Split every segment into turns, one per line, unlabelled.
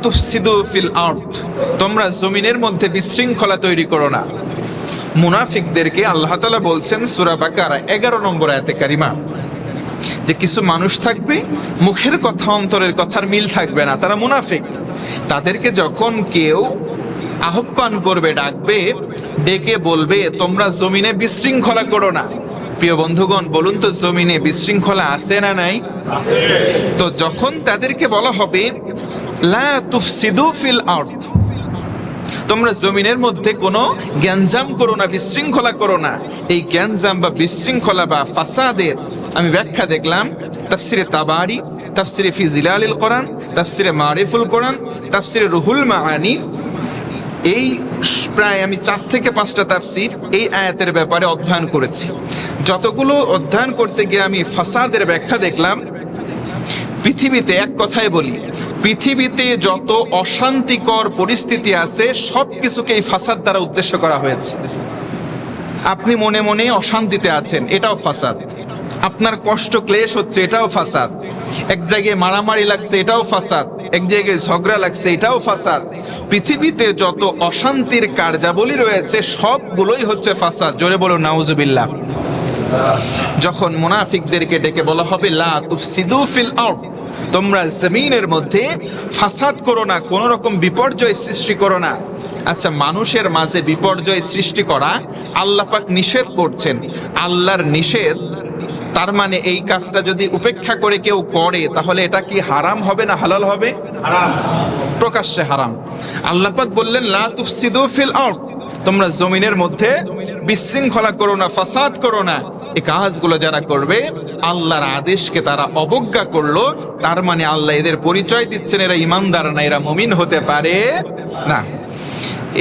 তুফসিদু feel আরদ, তোমরা জমিনের মধ্যে বিশৃঙ্খলা তৈরি করো না। মুনাফিকদেরকে আল্লাহ তাআলা বলছেন সূরা বাকারা 11 নম্বর আয়াতে কারিমা, যে কিছু মানুষ থাকবে মুখের কথা অন্তরের কথার মিল থাকবে না, তারা মুনাফিক। তাদেরকে যখন কেউ আহ্বান করবে, ডাকবে, ডেকে বলবে তোমরা জমিনে বিশৃঙ্খলা করো না। প্রিয় বন্ধুগণ, বলুন তো জমিনে বিশৃঙ্খলা আছে না নাই? তো যখন তাদেরকে বলা হবে লা তুফসিদু ফিল আরদ, তোমরা জমিনের মধ্যে কোনো গ্যাঞ্জাম করো না, বিশৃঙ্খলা করো না, এই গ্যাঞ্জাম বা বিশৃঙ্খলা বা ফাসাদের আমি ব্যাখ্যা দেখলাম তাফসিরে তাবারি, তাফসিরে ফি জিলালিল কোরআন, তাফসিরে মারিফুল কোরআন, তাফসিরে রুহুল মাআনি, এই প্রায় আমি 4 থেকে 5টা তাফসির এই আয়াতের ব্যাপারে অধ্যয়ন করেছি। যতগুলো অধ্যয়ন করতে গিয়ে আমি ফাসাদের ব্যাখ্যা দেখলাম, পৃথিবীতে এক কথায় বলি, পৃথিবীতে যত অশান্তিকর পরিস্থিতি আছে সব কিছুকে এই ফাসাদ দ্বারা উদ্দেশ্য করা হয়েছে। আপনি মনে মনে অশান্তিতে আছেন, এটাও ফাসাদ। আপনার কষ্ট ক্লেশ হচ্ছে, এটাও ফাসাদ। এক জায়গায় মারামারি লাগছে, এটাও ফাসাদ। এক জায়গায় ঝগড়া লাগছে, এটাও ফাসাদ। পৃথিবীতে যত অশান্তির কার্যাবলী রয়েছে সবগুলোই হচ্ছে ফাসাদ। জোরে বলো নাউজুবিল্লাহ। যখন মুনাফিকদেরকে ডেকে বলা হবে লা তুফসিদু ফিল আরদ, তোমরা জমিনের মধ্যে ফাসাদ করো না, কোন রকম বিপর্যয় সৃষ্টি করো না। আচ্ছা, মানুষের মাঝে বিপর্যয় সৃষ্টি করা আল্লাহ পাক নিষেধ করছেন। আল্লাহর নিষেধ, তার মানে এই কাজটা যদি উপেক্ষা করে কেউ করে তাহলে এটা কি হারাম হবে না হালাল হবে? হারাম, প্রকাশ্যে হারাম। আল্লাহ পাক বললেন লা তুফসিদু ফিল আরদ, তোমরা জমিনের মধ্যে বিশৃঙ্খলা করো না, ফাসাদ করো না। এই কাজগুলো যারা করবে আল্লাহর আদেশকে তারা অবজ্ঞা করলো, তার মানে আল্লাহ এদের পরিচয় দিচ্ছেন এরা ঈমানদার না, এরা মুমিন হতে পারে না।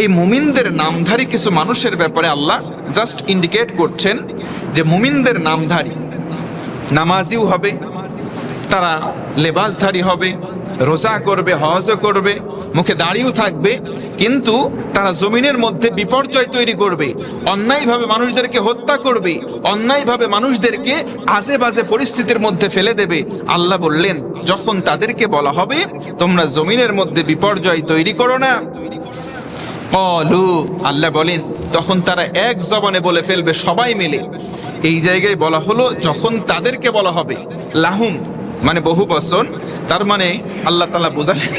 এই মুমিনদের নামধারী কিছু মানুষের ব্যাপারে আল্লাহ জাস্ট ইন্ডিকেট করছেন যে মুমিনদের নামধারী নামাজিও হবে, তারা লেবাসধারী হবে, রোজা করবে, হজও করবে, মুখে দাড়িও থাকবে, কিন্তু তারা জমিনের মধ্যে বিপর্যয় তৈরি করবে, অন্যায়ভাবে মানুষদেরকে হত্যা করবে, অন্যায়ভাবে মানুষদেরকে আজে বাজে পরিস্থিতির মধ্যে ফেলে দেবে। আল্লাহ বললেন যখন তাদেরকে বলা হবে তোমরা জমিনের মধ্যে বিপর্যয় তৈরি করো না, ক্বালু, আল্লাহ বলেন তখন তারা এক জবানে বলে ফেলবে সবাই মিলে। এই জায়গায় বলা হলো যখন তাদেরকে বলা হবে, লাহুম মানে বহু বচন, তার মানে আল্লাহ তাআলা বোঝালেন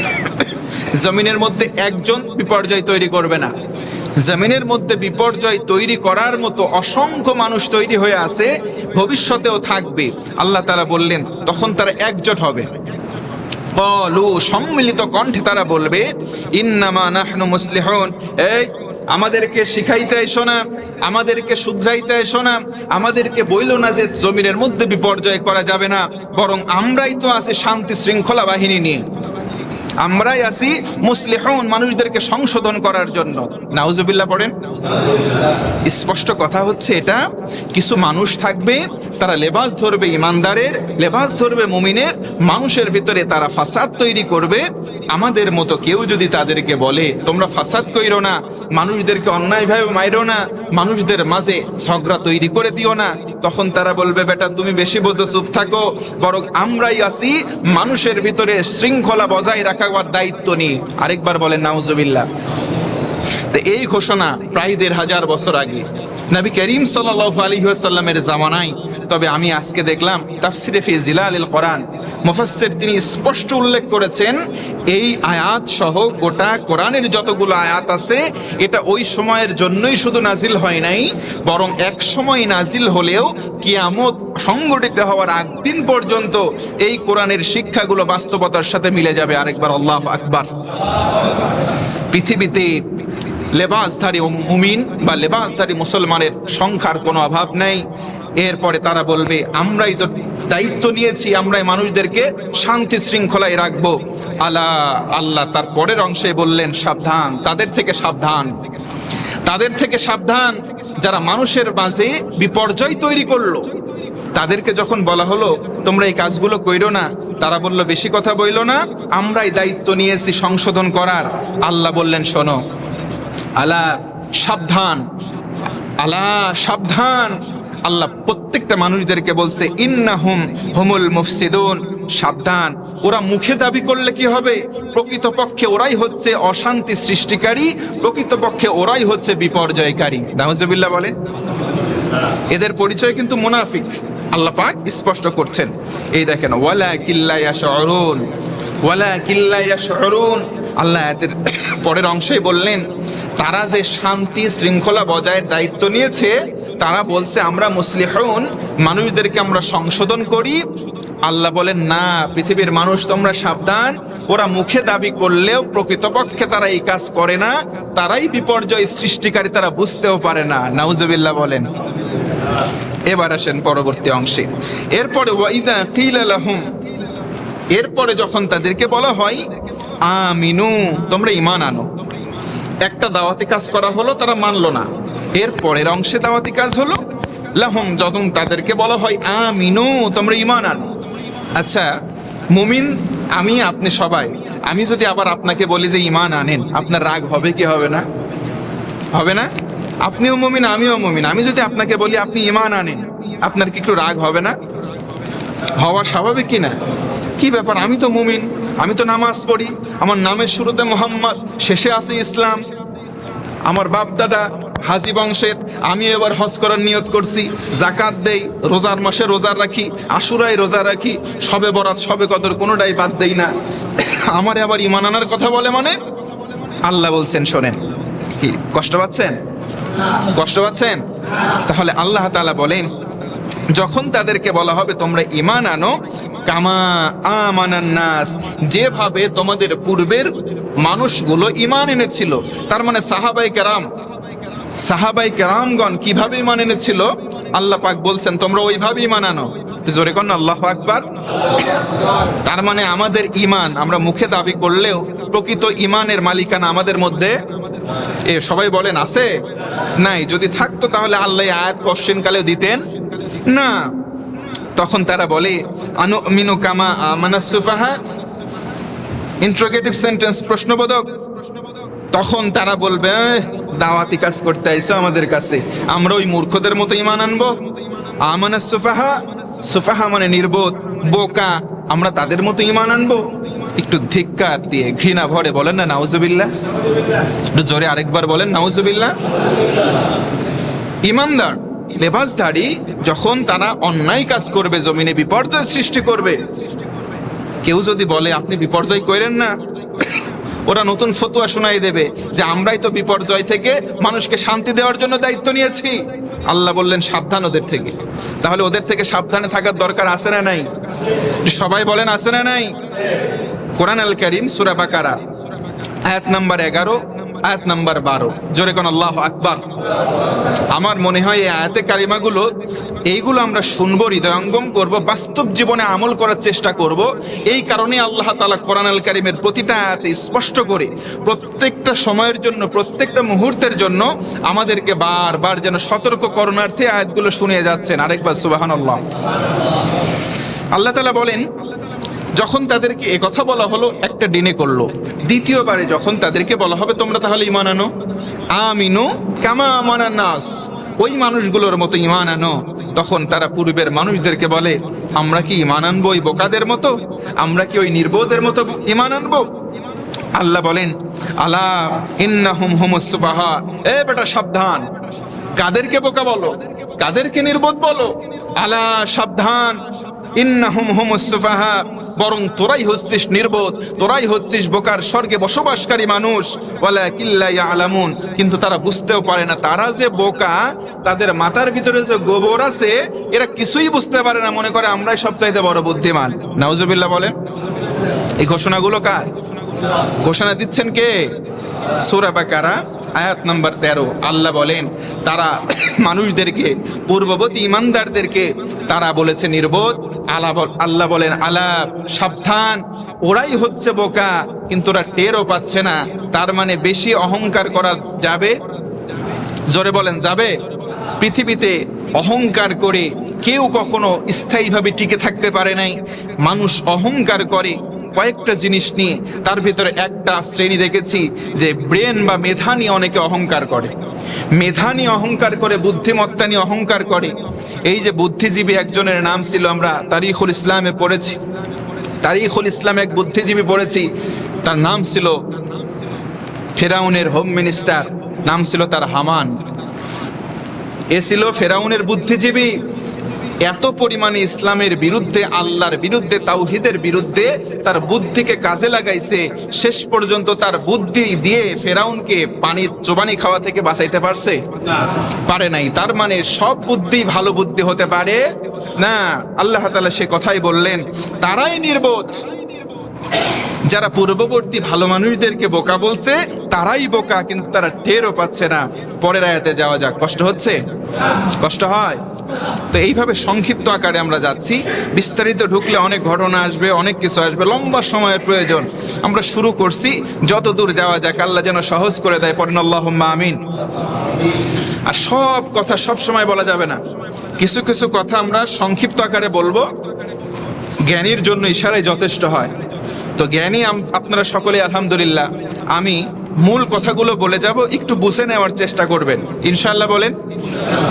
জমিনের মধ্যে একজন বিপর্যয় তৈরি করবে না, জমিনের মধ্যে বিপর্যয় তৈরি করার মতো অসংখ্য মানুষ তৈরি হয়ে আছে, ভবিষ্যতেও থাকবে। আল্লাহ তাআলা বললেন তখন তারা একজোট হবে। ক্বালু, সম্মিলিত কণ্ঠে তারা বলবে ইন্নামা নাহনু মুসলিহুন, এই আমাদেরকে শিখাইতে এসো না, আমাদেরকে শুধরাইতে এসো না, আমাদেরকে বইলো না যে জমিনের মধ্যে বিপর্যয় করা যাবে না, বরং আমরাই তো আছি শান্তি শৃঙ্খলা বাহিনী নিয়ে, আমরাই আছি মুসলিহুন, মানুষদেরকে সংশোধন করার জন্য। নাউজুবিল্লাহ পড়েন। স্পষ্ট কথা হচ্ছে এটা, কিছু মানুষ থাকবে তারা লেবাস ধরবে ইমানদারের, লেবাস ধরবে মুমিনের, মানুষের ভিতরে তারা ফাসাদ তৈরি করবে। আমাদের মতো কেউ যদি তাদেরকে বলে তোমরা ফাসাদ কইরো না, মানুষদেরকে অন্যায়ভাবে মাইরো না, মানুষদের মাঝে ঝগড়া তৈরি করে দিও না, তখন তারা বলবে বেটা তুমি বেশি বোঝো, চুপ থাকো, বরং আমরাই আছি মানুষের ভিতরে শৃঙ্খলা বজায় রাখার দায়িত্ব নিয়ে। আরেকবার বলেন নাউজুবিল্লাহ। তো এই ঘোষণা প্রায় 1500 বছর আগে নবী করিম সাল্লাল্লাহু আলাইহি ওয়াসাল্লামের জামানায়। তবে আমি আজকে দেখলাম তাফসিরে ফি জিলালিল কোরআন মুফাসসির তিনি স্পষ্ট উল্লেখ করেছেন এই আয়াত সহ গোটা কোরআনের যতগুলো আয়াত আছে এটা ওই সময়ের জন্যই শুধু নাজিল হয় নাই, বরং এক সময় নাজিল হলেও কিয়ামত সংঘটিত হওয়ার আগ দিন পর্যন্ত এই কোরআনের শিক্ষাগুলো বাস্তবতার সাথে মিলে যাবে। আরেকবার আল্লাহু আকবার। পৃথিবীতে লেবাসধারী মুমিন বা লেবাসধারী মুসলমানের সংখ্যার কোনো অভাব নেই। এরপরে তারা বলবে আমরাই তো দায়িত্ব নিয়েছি, আমরাই মানুষদেরকে শান্তি শৃঙ্খলায় রাখবো। আল্লাহ তার পরের অংশে বললেন সাবধান, তাদের থেকে সাবধান, তাদের থেকে সাবধান যারা মানুষের মাঝে বিপর্যয় তৈরি করলো। তাদেরকে যখন বলা হলো তোমরা এই কাজগুলো কইরো না, তারা বলল বেশি কথা বইলো না, আমরাই দায়িত্ব নিয়েছি সংশোধন করার। আল্লাহ বললেন শোনো, আলা সাবধান, আলা সাবধান। আল্লাহ প্রত্যেকটা মানুষদেরকে বলছে ইন্নাহুম হুমুল মুফসিদুন, সাবধান, ওরা মুখে দাবি করলে কি হবে, প্রকৃতপক্ষে ওরাই হচ্ছে অশান্তি সৃষ্টিকারী, প্রকৃতপক্ষে ওরাই হচ্ছে বিপর্যয়কারী। নাউজুবিল্লাহ বলে। এদের পরিচয় কিন্তু মুনাফিক, আল্লাহ পাক স্পষ্ট করছেন। এই দেখেন, ওয়ালাকিন লা ইয়াশউরুন, ওয়ালাকিন লা ইয়াশউরুন। আল্লাহ এদের পরের অংশেই বললেন, তারা যে শান্তি শৃঙ্খলা বজায়ের দায়িত্ব নিয়েছে, তারা বলছে আমরা মুসলিহুন, মানুষদেরকে আমরা সংশোধন করি। আল্লাহ বলেন না, পৃথিবীর মানুষ তোমরা সাবধান, ওরা মুখে দাবি করলেও প্রকৃতপক্ষে তারা এই কাজ করে না, তারাই বিপর্যয় সৃষ্টিকারী, তারা বুঝতেও পারে না। নাউজুবিল্লাহ বলেন। এবার আসেন পরবর্তী অংশে। এরপরে ওয়াইদা কিলা লাহুম, এরপরে যখন তাদেরকে বলা হয় আমিনু, তোমরা ঈমান আনো, একটা দাওয়াতি কাজ করা হলো, তারা মানলো না। এর পরের অংশে দাওয়াতি কাজ হলো লাহুম, যখন তাদেরকে বলা হয় আমিনু, তোমরা ঈমান আনো। আচ্ছা মুমিন আমি, আপনি সবাই, আমি যদি আবার আপনাকে বলি যে ঈমান আনেন, আপনার রাগ হবে কি হবে না? হবে না? আপনিও মুমিন আমিও মুমিন, আমি যদি আপনাকে বলি আপনি ঈমান আনেন, আপনার কি একটু রাগ হবে না? হওয়া স্বাভাবিক কি না? কি ব্যাপার, আমি তো মুমিন, আমি তো নামাজ পড়ি, আমার নামের শুরুতে মোহাম্মদ, শেষে আছে ইসলাম, আমার বাপ দাদা হাজি বংশের, আমি এবার হজ করার নিয়ত করছি, জাকাত দেই, রোজার মাসে রোজা রাখি, আশুরায় রোজা রাখি, সবে বরাত সবে কদর কোনোটাই বাদ দেই না, আমার আবার ঈমান আনার কথা বলে মানে? আল্লাহ বলছেন শোনেন, কি কষ্ট পাচ্ছেন? কষ্ট পাচ্ছেন? তাহলে আল্লাহ তাআলা বলেন, যখন তাদেরকে বলা হবে তোমরা ঈমান আনো, কামা আমানান নাস, যেভাবে তোমাদের পূর্বের মানুষগুলো ঈমান এনেছিল, তার মানে সাহাবাই কেরামগণ কিভাবে ঈমান এনেছিল, আল্লাহ পাক বলছেন তোমরা ওইভাবে ঈমান আনো। জোরে কোন আল্লাহু আকবার। তার মানে আমাদের ঈমান আমরা মুখে দাবি করলেও প্রকৃত ঈমানের মালিকানা আমাদের মধ্যে সবাই বলেন আছে? নাই। যদি থাকতো তাহলে আল্লাহ আয়াত কোশ্চেনকালেও দিতেন না। তখন তারা বলে আনুমিনু কামা আমানাস সুফাহা, ইন্টারোগেটিভ সেন্টেন্স, প্রশ্নবোধক। তখন তারা বলবে দাওয়াতি কাজ করতে আইছো আমাদের কাছে, আমরা ওই মূর্খদের মতো ঈমান আনবো? আমানাস সুফাহা, সুফাহা মানে নির্বোধ, বোকা, আমরা তাদের মতো ঈমান আনবো? একটু ধিক্কার দিয়ে ঘৃণা ভরে বলেন না নাউজুবিল্লাহ। একটু জোরে আরেকবার বলেন নাউজুবিল্লাহ। ইমানদার লেবাসধারী যখন তারা অন্যায় কাজ করবে, জমিনে বিপর্যয় সৃষ্টি করবে, কেউ যদি বলে আপনি বিপর্যয় করেন না, ওরা নতুন ফতোয়া শোনাই দেবে যে আমরাই তো বিপর্যয় থেকে মানুষকে শান্তি দেওয়ার জন্য দায়িত্ব নিয়েছি। আল্লাহ বললেন সাবধান ওদের থেকে। তাহলে ওদের থেকে সাবধানে থাকার দরকার আছে না নাই? সবাই বলেন আছে না নাই? কোরআন আল কারীম সূরা বাকারা আয়াত নাম্বার 11, আয়াত নাম্বার 12, জোরে কোন আল্লাহু আকবার। আমার মনে হয় এই আয়াতে কারিমাগুলো, এইগুলো আমরা শুনবো, হৃদয়ঙ্গম করব, বাস্তব জীবনে আমল করার চেষ্টা করব। এই কারণে আল্লাহ তাআলা কোরআন আল কারীমের প্রতিটা আয়াতে স্পষ্ট করে প্রত্যেকটা সময়ের জন্য, প্রত্যেকটা মুহূর্তের জন্য আমাদেরকে বারবার যেন সতর্ক করণার্থে আয়াতগুলো শুনিয়ে যাচ্ছেন। আরেকবার সুবহানাল্লাহ। আল্লাহ তাআলা বলেন, যখন তাদেরকে এ কথা বলা হলো একটা দিনে করলো, দ্বিতীয়বারে যখন তাদেরকে বলা হবে তোমরা তাহলে ঈমান আনো, আমিনু কামা আমানান নাস, ওই মানুষগুলোর মতো ঈমান আনো, তখন তারা পূর্বের মানুষদেরকে বলে আমরা কি ঈমান আনবো ওই বোকাদের মতো? আমরা কি ওই নির্বোধের মতো ঈমান আনবো? আল্লাহ বলেন আলা ইন্নাহুম হুমুস সুফাহা, এ বেটা সাবধান, কাদেরকে বোকা বলো, কাদেরকে নির্বোধ বলো? আলা সাবধান, ইন্নাহুম হুমুস সুফাহা, বরং তোরাই হচ্ছিস নির্বোধ, তোরাই হচ্ছিস বোকার স্বর্গে বসবাসকারী মানুষ। ওয়ালাকিন লা ইয়ালামুন, কিন্তু তারা বুঝতেও পারে না। তারা যে বোকা, তাদের মাথার ভিতরে যে গোবর আছে, এরা কিছুই বুঝতে পারে না, মনে করে আমরাই সবচাইতে বড় বুদ্ধিমান। নাউজুবিল্লাহ বলেন। এই ঘোষণাগুলো কার? ঘোষণা দিচ্ছেন কে? সূরা বাকারা আয়াত নাম্বার 13। আল্লাহ বলেন তারা মানুষদেরকে, পূর্ববর্তী ইমানদারদেরকে তারা বলেছে নির্বোধ। আল্লাহ বলেন আলা সাবধান, ওরাই হচ্ছে বোকা, কিন্তু ওরা টেরও পাচ্ছে না। তার মানে বেশি অহংকার করা যাবে? জোরে বলেন যাবে? পৃথিবীতে অহংকার করে কেউ কখনো স্থায়ীভাবে টিকে থাকতে পারে নাই। মানুষ অহংকার করে কয়েকটা জিনিস নিয়ে, তার ভিতরে একটা শ্রেণী দেখেছি যে ব্রেন বা মেধা নিয়ে অনেকে অহংকার করে। মেধা নিয়ে অহংকার করে, বুদ্ধিমত্তা নিয়ে অহংকার করে। এই যে বুদ্ধিজীবী একজনের নাম ছিল, আমরা তারিখুল ইসলামে পড়েছি, তারিখুল ইসলাম এক বুদ্ধিজীবী পড়েছি, তার নাম ছিল ফেরাউনের হোম মিনিস্টার, নাম ছিল তার হামান। এ ছিল ফেরাউনের বুদ্ধিজীবী, এত পরিমাণে ইসলামের বিরুদ্ধে, আল্লাহর বিরুদ্ধে, তাওহীদের বিরুদ্ধে তার বুদ্ধিকে কাজে লাগাইছে। শেষ পর্যন্ত তার বুদ্ধি দিয়ে ফেরাউনকে পানির চোবানি খাওয়া থেকে বাঁচাইতে পারছে? পারে নাই। তার মানে সব বুদ্ধি ভালো বুদ্ধি হতে পারে না। আল্লাহ তাআলা সে কথাই বললেন, তারাই নির্বোধ। যারা পূর্ববর্তী ভালো মানুষদেরকে বোকা বলছে তারাই বোকা, কিন্তু তারা টেরও পাচ্ছে না। পরের আয়াতে যাওয়া যাক। কষ্ট হচ্ছে? কষ্ট হয়? তো এইভাবে সংক্ষিপ্ত আকারে আমরা যাচ্ছি, বিস্তারিত ঢুকলে অনেক ঘটনা আসবে, অনেক কিছু আসবে, লম্বা সময়ের প্রয়োজন। আমরা শুরু করছি, যত দূর যাওয়া যাক, আল্লাহ যেন সহজ করে দেয়। পড়েন আল্লাহুম্মা আমিন। আর সব কথা সব সময় বলা যাবে না, কিছু কিছু কথা আমরা সংক্ষিপ্ত আকারে বলবো, জ্ঞানীর জন্য ইশারাই যথেষ্ট হয়। তো জ্ঞানী আপনারা সকলে আলহামদুলিল্লাহ। আমি মূল কথাগুলো বলে যাব, একটু বুঝে নেওয়ার চেষ্টা করবেন ইনশাআল্লাহ। বলেন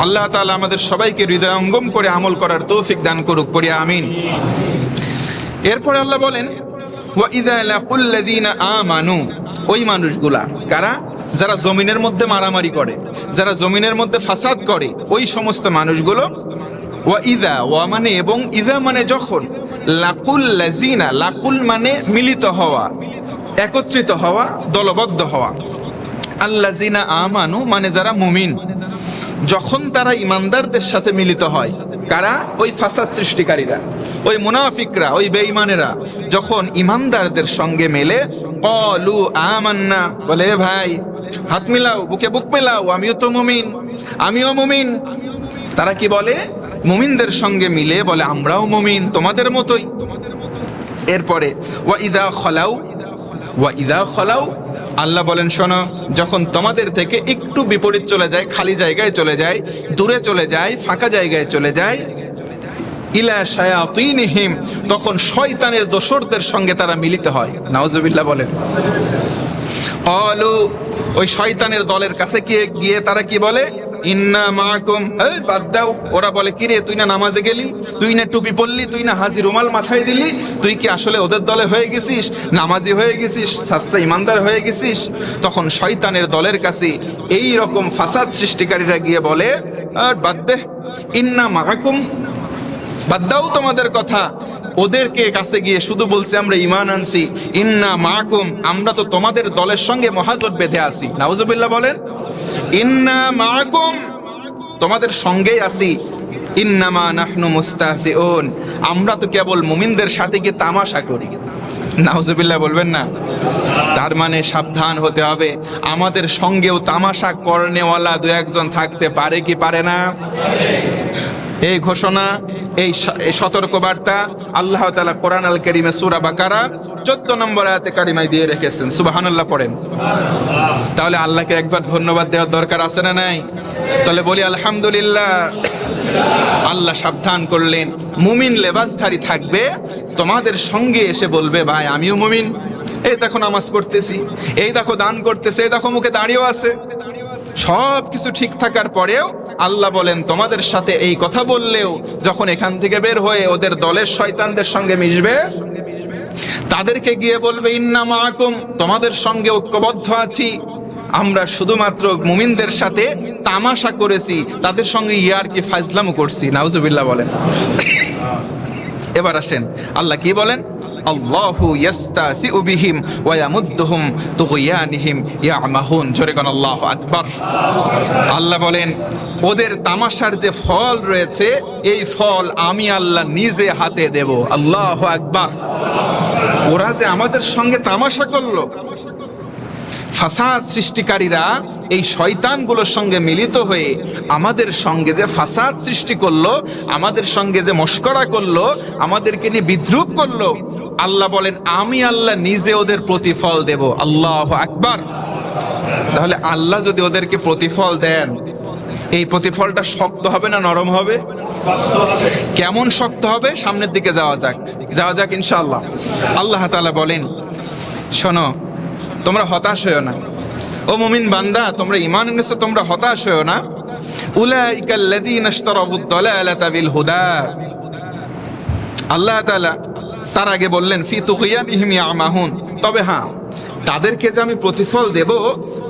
আল্লাহ তাআলা আমাদের সবাইকে হৃদয়ঙ্গম করে আমল করার তৌফিক দান করুক, পড়ি আমিন। এরপরে আল্লাহ বলেন, ওয়া ইযা লাকুল্লাযীনা আমানু, ওই মানুষগুলা কারা? যারা জমিনের মধ্যে মারামারি করে, যারা জমিনের মধ্যে ফাসাদ করে, ওই সমস্ত মানুষগুলো। ওয়া ইযা, ওয়া মানে এবং, ইযা মানে যখন, লাকুল্লাযীনা, লাকুল মানে মিলিত হওয়া, একত্রিত হওয়া, দলবদ্ধ হওয়া। আল্লাযীনা আমানু মানে যারা মুমিন, যখন তারা ইমানদারদের সাথে মিলিত হয়। কারা? ওই ফাসাদ সৃষ্টিকারীরা, ওই মুনাফিকরা, ওই বেঈমানেরা যখন ইমানদারদের সঙ্গে মেলে, ক্বালু আমান্না, বলে ভাই হাত মিলাও, বুকে বুক মেলাও, আমিও তো মুমিন, আমিও মুমিন। তারা কি বলে? মুমিনদের সঙ্গে মিলে বলে আমরাও মুমিন, তোমাদের মতোই। এরপরে ওয়া ইযা খলাউ, ওয়া ইযা খলাউ, আল্লাহ বলেন শোনো, যখন তোমাদের থেকে একটু বিপরীত চলে যায়, খালি জায়গায় চলে যায়, দূরে চলে যায়, ফাঁকা জায়গায় চলে যায়, ইলা শায়াতিনহিম, তখন শয়তানের দোসরদের সঙ্গে তারা মিলিত হয়। নাউজুবিল্লাহ বলেন। ক্বালু, ওই শয়তানের দলের কাছে গিয়ে তারা কি বলে? ইন্না মাআকুম, এই বাদ দাও। ওরা বলে, কিরে তুই না নামাজে গেলি, তুই না টুপি পরলি, তুই না হাজি রুমাল মাথায় দিলি, তুই কি আসলে ওদের দলে হয়ে গেছিস? নামাজি হয়ে গেছিস, সাচ্চা ইমানদার হয়ে গেছিস? তখন শয়তানের দলের কাছে এই রকম ফাসাদ সৃষ্টিকারীরা গিয়ে বলে, আর বাদ দে, ইন্না মাআকুম, বাদ দাও তোমাদের কথা। ওদেরকে কাছে গিয়ে শুধু বলছে আমরা ঈমান আনছি, ইন্না মাআকুম, আমরা তো তোমাদের দলের সঙ্গে মহাজোট বেঁধে আছি। নাউজুবিল্লাহ বলেন। ইন্না মাআকুম, তোমাদের সঙ্গেই আছি। ইন্নামা নাহনু মুস্তাহজিউন, আমরা তো কেবল মুমিনদের সাথে গিয়ে তামাশা করি। নাউজুবিল্লাহ বলবেন না? তার মানে সাবধান হতে হবে, আমাদের সঙ্গেও তামাশা করনেওয়ালা দু একজন থাকতে পারে কি পারে না? এই ঘোষণা, এই সতর্কবার্তা আল্লাহ তাআলা কোরআন আল কারীমে সূরা বাকারা 14 নম্বর আয়াতে কারিমায় দিয়ে রেখেছেন। সুবহানাল্লাহ পড়েন। তাহলে আল্লাহকে একবার ধন্যবাদ দেওয়ার দরকার আছে না নাই? তাহলে বলি আলহামদুলিল্লাহ। আল্লাহ সাবধান করলেন, মুমিন লেবাসধারী থাকবে, তোমাদের সঙ্গে এসে বলবে ভাই আমিও মুমিন, এই দেখো নামাজ পড়তেছি, এই দেখো দান করতেছে, এই দেখো মুখে দাঁড়িয়েও আছে। সব কিছু ঠিক থাকার পরেও আল্লাহ বলেন তোমাদের সাথে এই কথা বললেও যখন এখান থেকে বের হয়ে ওদের দলের শয়তানদের সঙ্গে মিশবে, তাদেরকে গিয়ে বলবে ইন্না মাআকুম, তোমাদের সঙ্গে ঐক্যবদ্ধ আছি, আমরা শুধুমাত্র মুমিনদের সাথে তামাশা করেছি, তাদের সঙ্গে ইয়ারকি ফাজলামো করছি। নাউজুবিল্লাহ বলেন। এবার আসেন আল্লাহ কি বলেন, আল্লাহু ইয়াস্তাসিউ বিহিম ওয়া ইয়ামুদ্দুহুম তুগয়ানিহিম ইয়ামাহুন। জোরে কোন আল্লাহু আকবার। আল্লাহ বলেন ওদের তামাশার যে ফল রয়েছে, এই ফল আমি আল্লাহ নিজে হাতে দেব। আল্লাহু আকবার। ওরা যে আমাদের সঙ্গে তামাশা করলো, ফাসাদ সৃষ্টিকারীরা এই শয়তানগুলোর সঙ্গে মিলিত হয়ে আমাদের সঙ্গে যে ফাসাদ সৃষ্টি করলো, আমাদের সঙ্গে যে মশকরা করলো, আমাদেরকে নিয়ে বিদ্রুপ করলো, আল্লাহ বলেন আমি আল্লাহ নিজে ওদের প্রতিফল দেব। আল্লাহু আকবার। তাহলে আল্লাহ যদি ওদেরকে প্রতিফল দেন, এই প্রতিফলটা শক্ত হবে না নরম হবে? কেমন শক্ত হবে? সামনের দিকে যাওয়া যাক ইনশাআল্লাহ। আল্লাহ তাআলা বলেন শোনো, তোমরা হতাশ হয়েও না। ও মুমিন বান্দা, তোমরা ঈমান এনেছো, তোমরা হতাশ হয়েও না। উলাইকাল্লাযীনা ইশতারাবুদ দালালাতা বিল হুদা। আল্লাহ তাআলা তার আগে বললেন ফি তুগয়ানিহিম ইয়ামাহুন, তবে হ্যাঁ তাদেরকে যে আমি প্রতিফল দেব,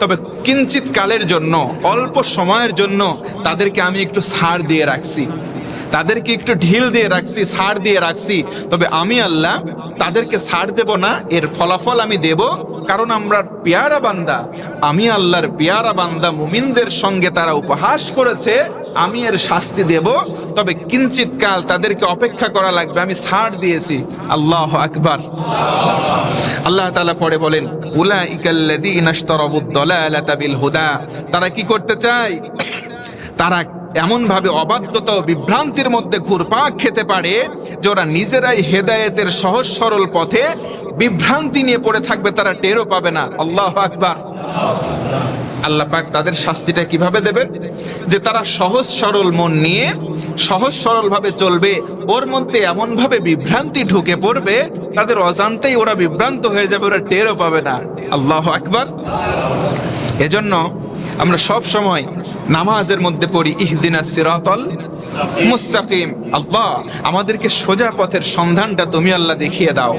তবে কিঞ্চিত কালের জন্য, অল্প সময়ের জন্য তাদেরকে আমি একটু ছাড় দিয়ে রাখছি, তাদেরকে একটু ঢিল দিয়ে রাখছি, ছাড় দিয়ে রাখছি। তবে আমি আল্লাহ তাদেরকে ছাড় দেব না, এর ফলাফল আমি দেব। কারণ আমরা পেয়ারা বান্দা, আমি আল্লাহর পেয়ারা বান্দা মুমিনদের সঙ্গে তারা উপহাস করেছে, আমি এর শাস্তি দেব। তবে কিঞ্চিত কাল তাদেরকে অপেক্ষা করা লাগবে, আমি ছাড় দিয়েছি। আল্লাহু আকবার। আল্লাহ তাআলা পরে বলেন উলাইকাল্লাযীনা ইশতারাবুদ দালালাতা বিল হুদা, তারা কি করতে চায়? তারা এমনভাবে অবাধ্যতা ও বিভ্রান্তির মধ্যে ঘুরপাক খেতে পারে যে ওরা নিজেরাই হেদায়েতের সহজ সরল পথে বিভ্রান্তি নিয়ে পড়ে থাকবে, তারা টেরও পাবে না। আল্লাহু আকবার। আল্লাহ পাক তাদের শাস্তিটা কিভাবে দেবেন? যে তারা সহজ সরল মন নিয়ে সহজ সরল ভাবে চলবে, ওর মধ্যে এমনভাবে বিভ্রান্তি ঢুকে পড়বে, তাদের অজান্তেই ওরা বিভ্রান্ত হয়ে যাবে, ওরা টেরও পাবে না। আল্লাহু আকবার। এজন্য আমরা সব সময় নামাজের মধ্যে পড়ি ইহদিনাস সিরাতাল মুস্তাকিম। আল্লাহ আমাদেরকে সোজা পথের সন্ধানটা তুমি আল্লাহ দেখিয়ে দাও।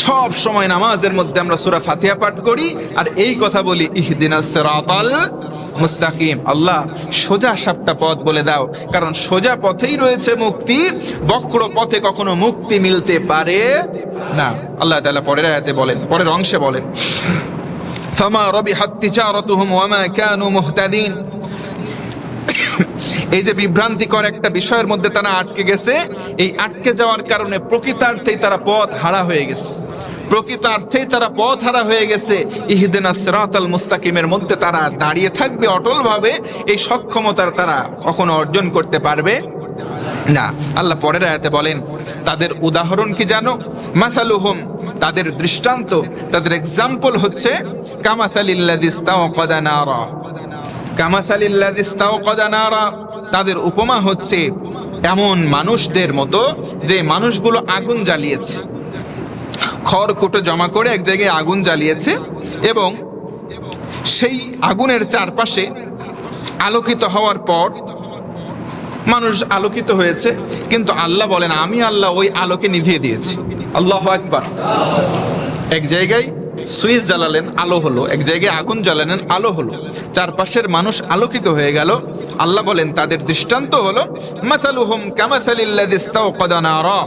সব সময় নামাজের মধ্যে আমরা সূরা ফাতিহা পাঠ করি আর এই কথা বলি ইহদিনাস সিরাতাল মুস্তাকিম। আল্লাহ সোজা সাপটা পথ বলে দাও, কারণ সোজা পথেই রয়েছে মুক্তি, বক্র পথে কখনো মুক্তি মিলতে পারে না। আল্লাহ তাআলা পরের আয়াতে বলেন, পরের অংশে বলেন ফামা রাবিহাত তিজারাতুহুম ওয়ামা কানু মুহতাদিন। এই যে বিভ্রান্তিকর একটা বিষয়ের মধ্যে তারা আটকে গেছে, এই আটকে যাওয়ার কারণে প্রকৃতার্থেই তারা পথ হারা হয়ে গেছে, প্রকৃতার্থেই তারা পথ হারা হয়ে গেছে। ইহদিনাস সিরাতাল মুস্তাকিমের মধ্যে তারা দাঁড়িয়ে থাকবে অটলভাবে, এই সক্ষমতার তারা কখনো অর্জন করতে পারবে না। আল্লাহ পরের আয়াতে বলেন তাদের উদাহরণ কি জানো? মাসালুহুম, তাদের দৃষ্টান্ত, তাদের এক্সাম্পল হচ্ছে কামাসালিল্লাযী ইস্তাওকাদা নারা, কামাসালিল্লাযী ইস্তাওকাদা নারা, তাদের উপমা হচ্ছে এমন মানুষদের মতো যে মানুষগুলো আগুন জ্বালিয়েছে, খড়কুটো জমা করে এক জায়গায় আগুন জ্বালিয়েছে এবং সেই আগুনের চারপাশে আলোকিত হওয়ার পর মানুষ আলোকিত হয়েছে, কিন্তু আল্লাহ বলেন আমি আল্লাহ ওই আলোকে নিভিয়ে দিয়েছি। আল্লাহু আকবার। এক জায়গায় সুইচ জ্বালালেন আলো হলো, এক জায়গায় আগুন জ্বালালেন আলো হলো, চারপাশের মানুষ আলোকিত হয়ে গেল। আল্লাহ বলেন তাদের দৃষ্টান্ত হলো মাসালুহুম কামাসালিল্লাযী ইস্তাওকাদা নারা,